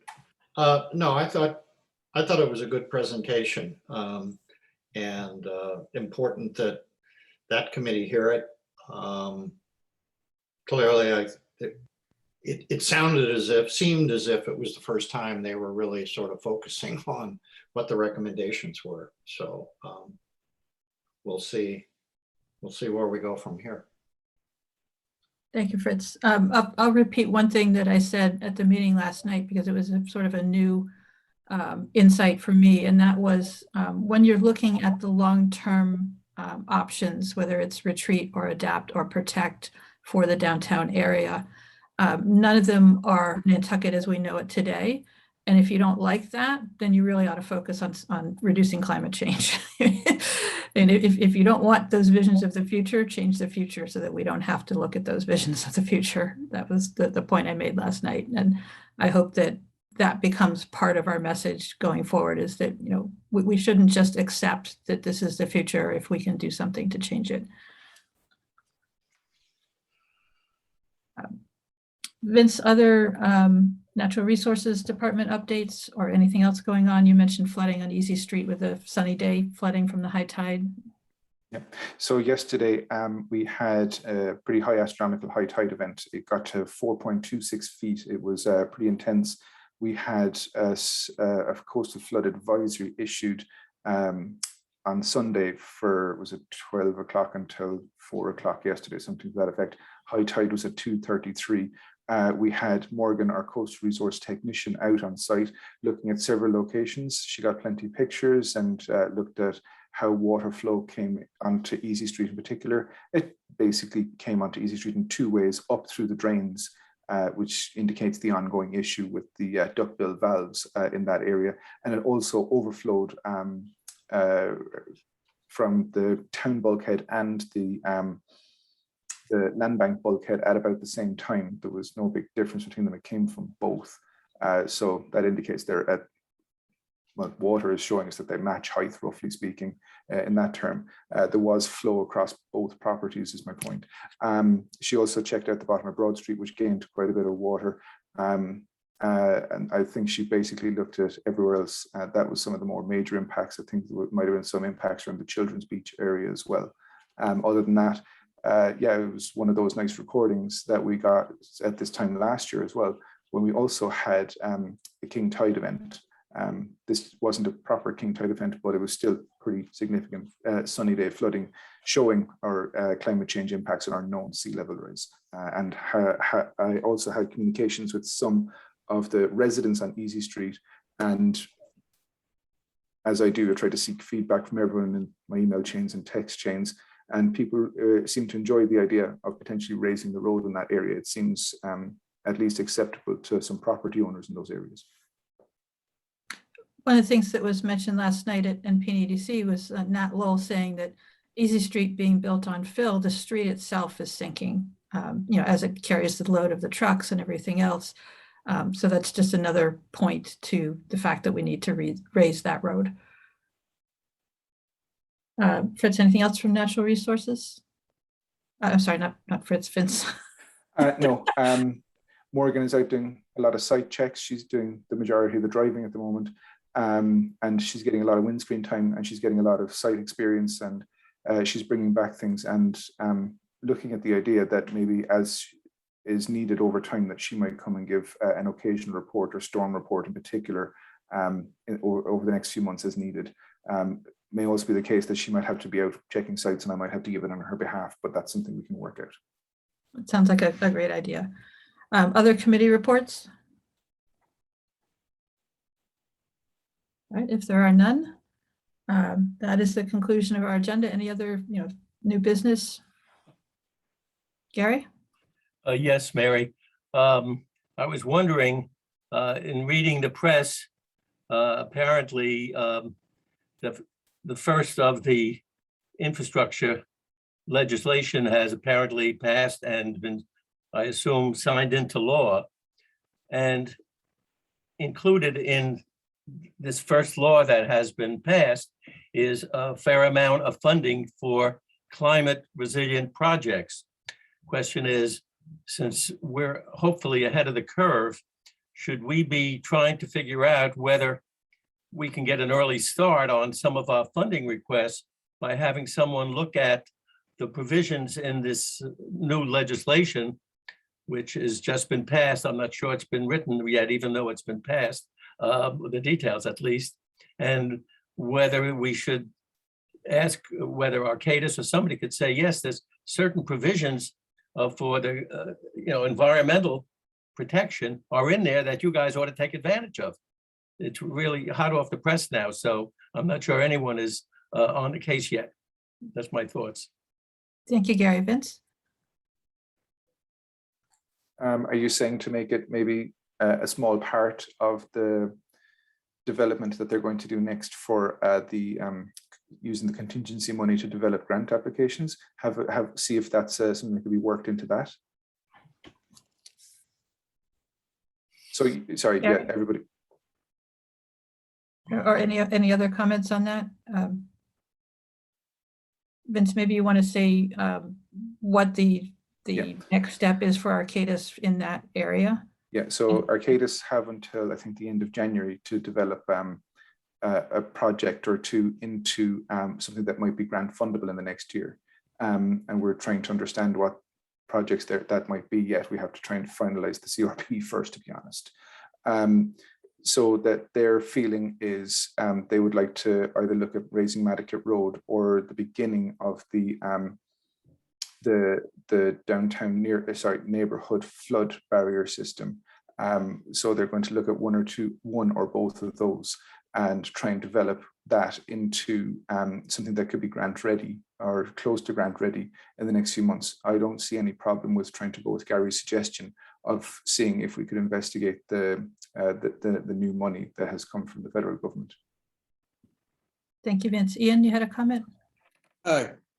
No, I thought it was a good presentation, and important that that committee hear it. Clearly, it seemed as if it was the first time they were really sort of focusing on what the recommendations were. So we'll see where we go from here. Thank you, Fritz. I'll repeat one thing that I said at the meeting last night because it was sort of a new insight for me, and that was when you're looking at the long-term options, whether it's retreat or adapt or protect for the downtown area, none of them are Nantucket as we know it today. And if you don't like that, then you really ought to focus on reducing climate change. And if you don't want those visions of the future, change the future so that we don't have to look at those visions of the future. That was the point I made last night. And I hope that that becomes part of our message going forward, is that, we shouldn't just accept that this is the future if we can do something to change it. Vince, other Natural Resources Department updates or anything else going on? You mentioned flooding on Easy Street with a sunny day, flooding from the high tide. Yeah. So yesterday we had a pretty high astronomical high tide event. It got to 4.26 feet. It was pretty intense. We had a coastal flood advisory issued on Sunday for, was it 12 o'clock until 4 o'clock yesterday, something to that effect. High tide was at 2:33. We had Morgan, our coastal resource technician, out on site looking at several locations. She got plenty of pictures and looked at how water flow came onto Easy Street in particular. It basically came onto Easy Street in two ways, up through the drains which indicates the ongoing issue with the duckbill valves in that area. And it also overflowed from the town bulkhead and the land bank bulkhead at about the same time. There was no big difference between them. It came from both. So that indicates they're at, well, water is showing us that they match height, roughly speaking, in that term. There was flow across both properties, is my point. She also checked out the bottom of Broad Street, which gained quite a bit of water. And I think she basically looked at everywhere else. That was some of the more major impacts. I think there might have been some impacts around the Children's Beach area as well. Other than that, yeah, it was one of those nice recordings that we got at this time last year as well, when we also had a King Tide event. This wasn't a proper King Tide event, but it was still pretty significant sunny day flooding, showing our climate change impacts on our known sea level rise. And I also had communications with some of the residents on Easy Street. And as I do, I try to seek feedback from everyone in my email chains and text chains. And people seem to enjoy the idea of potentially raising the road in that area. It seems at least acceptable to some property owners in those areas. One of the things that was mentioned last night at NPDC was Nat Lowell saying that Easy Street being built on fill, the street itself is sinking, you know, as it carries the load of the trucks and everything else. So that's just another point to the fact that we need to raise that road. Fritz, anything else from Natural Resources? I'm sorry, not Fritz, Vince. No, Morgan is out doing a lot of site checks. She's doing the majority of the driving at the moment. And she's getting a lot of windscreen time, and she's getting a lot of site experience, and she's bringing back things and looking at the idea that maybe as is needed over time, that she might come and give an occasional report or storm report in particular over the next few months as needed. May also be the case that she might have to be out checking sites and I might have to give it on her behalf, but that's something we can work out. It sounds like a great idea. Other committee reports? All right, if there are none, that is the conclusion of our agenda. Any other, new business? Gary? Yes, Mary. I was wondering, in reading the press, apparently the first of the infrastructure legislation has apparently passed and been, I assume, signed into law. And included in this first law that has been passed is a fair amount of funding for climate resilient projects. Question is, since we're hopefully ahead of the curve, should we be trying to figure out whether we can get an early start on some of our funding requests by having someone look at the provisions in this new legislation, which has just been passed? I'm not sure it's been written yet, even though it's been passed, the details at least, and whether we should ask whether Arcadis or somebody could say, yes, there's certain provisions for the environmental protection are in there that you guys ought to take advantage of. It's really hot off the press now, so I'm not sure anyone is on the case yet. That's my thoughts. Thank you, Gary. Vince? Are you saying to make it maybe a small part of the development that they're going to do next for using the contingency money to develop grant applications? See if that's something that could be worked into that. So sorry, yeah, everybody. Or any other comments on that? Vince, maybe you want to say what the next step is for Arcadis in that area? Yeah, so Arcadis have until I think the end of January to develop a project or two into something that might be grant fundable in the next year. And we're trying to understand what projects that might be yet. We have to try and finalize the CRP first, to be honest. So that their feeling is they would like to either look at raising Maddocket Road or the beginning of the downtown neighborhood flood barrier system. So they're going to look at one or both of those and try and develop that into something that could be grant ready or close to grant ready in the next few months. I don't see any problem with trying to go with Gary's suggestion of seeing if we could investigate the new money that has come from the federal government. Thank you, Vince. Ian, you had a comment?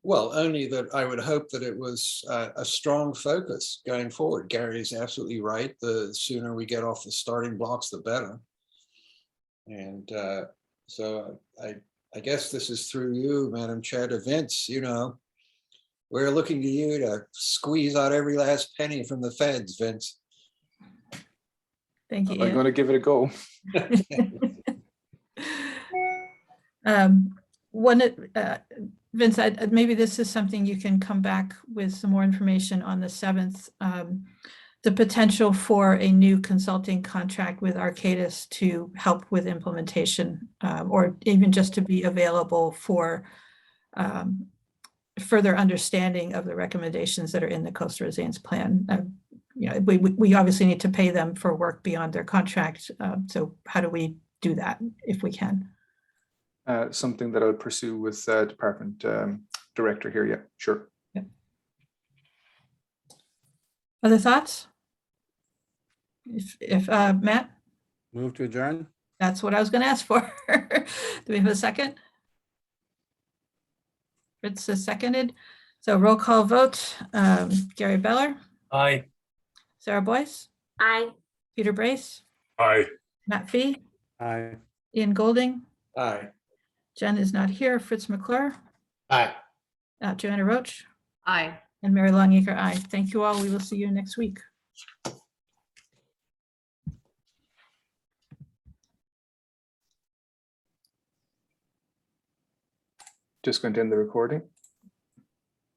Well, only that I would hope that it was a strong focus going forward. Gary's absolutely right. The sooner we get off the starting blocks, the better. And so I guess this is through you, Madam Chair, to Vince. You know, we're looking to you to squeeze out every last penny from the feds, Vince. Thank you, Am I Ian. going to give it a go? Vince, maybe this is something you can come back with some more information on the 7th. The potential for a new consulting contract with Arcadis to help with implementation, or even just to be available for further understanding of the recommendations that are in the coastal resilience plan. You know, we obviously need to pay them for work beyond their contract. So how do we do that if we can? Something that I'll pursue with department director here. Yeah, sure. Yeah. Other thoughts? If Matt? Move to adjourn? That's what I was going to ask for. Do we have a second? Fritz is seconded. So roll call vote. Gary Beller, Aye. Sarah Boyce, Aye. Peter Brace, Aye. Matt Fee, Aye. Ian Golding. Aye. Jen is not here. Fritz McClure, Aye. Joanna Roach, Aye. and Mary Longacre. Aye. Thank you all. We will see you next week. Just going to end the recording.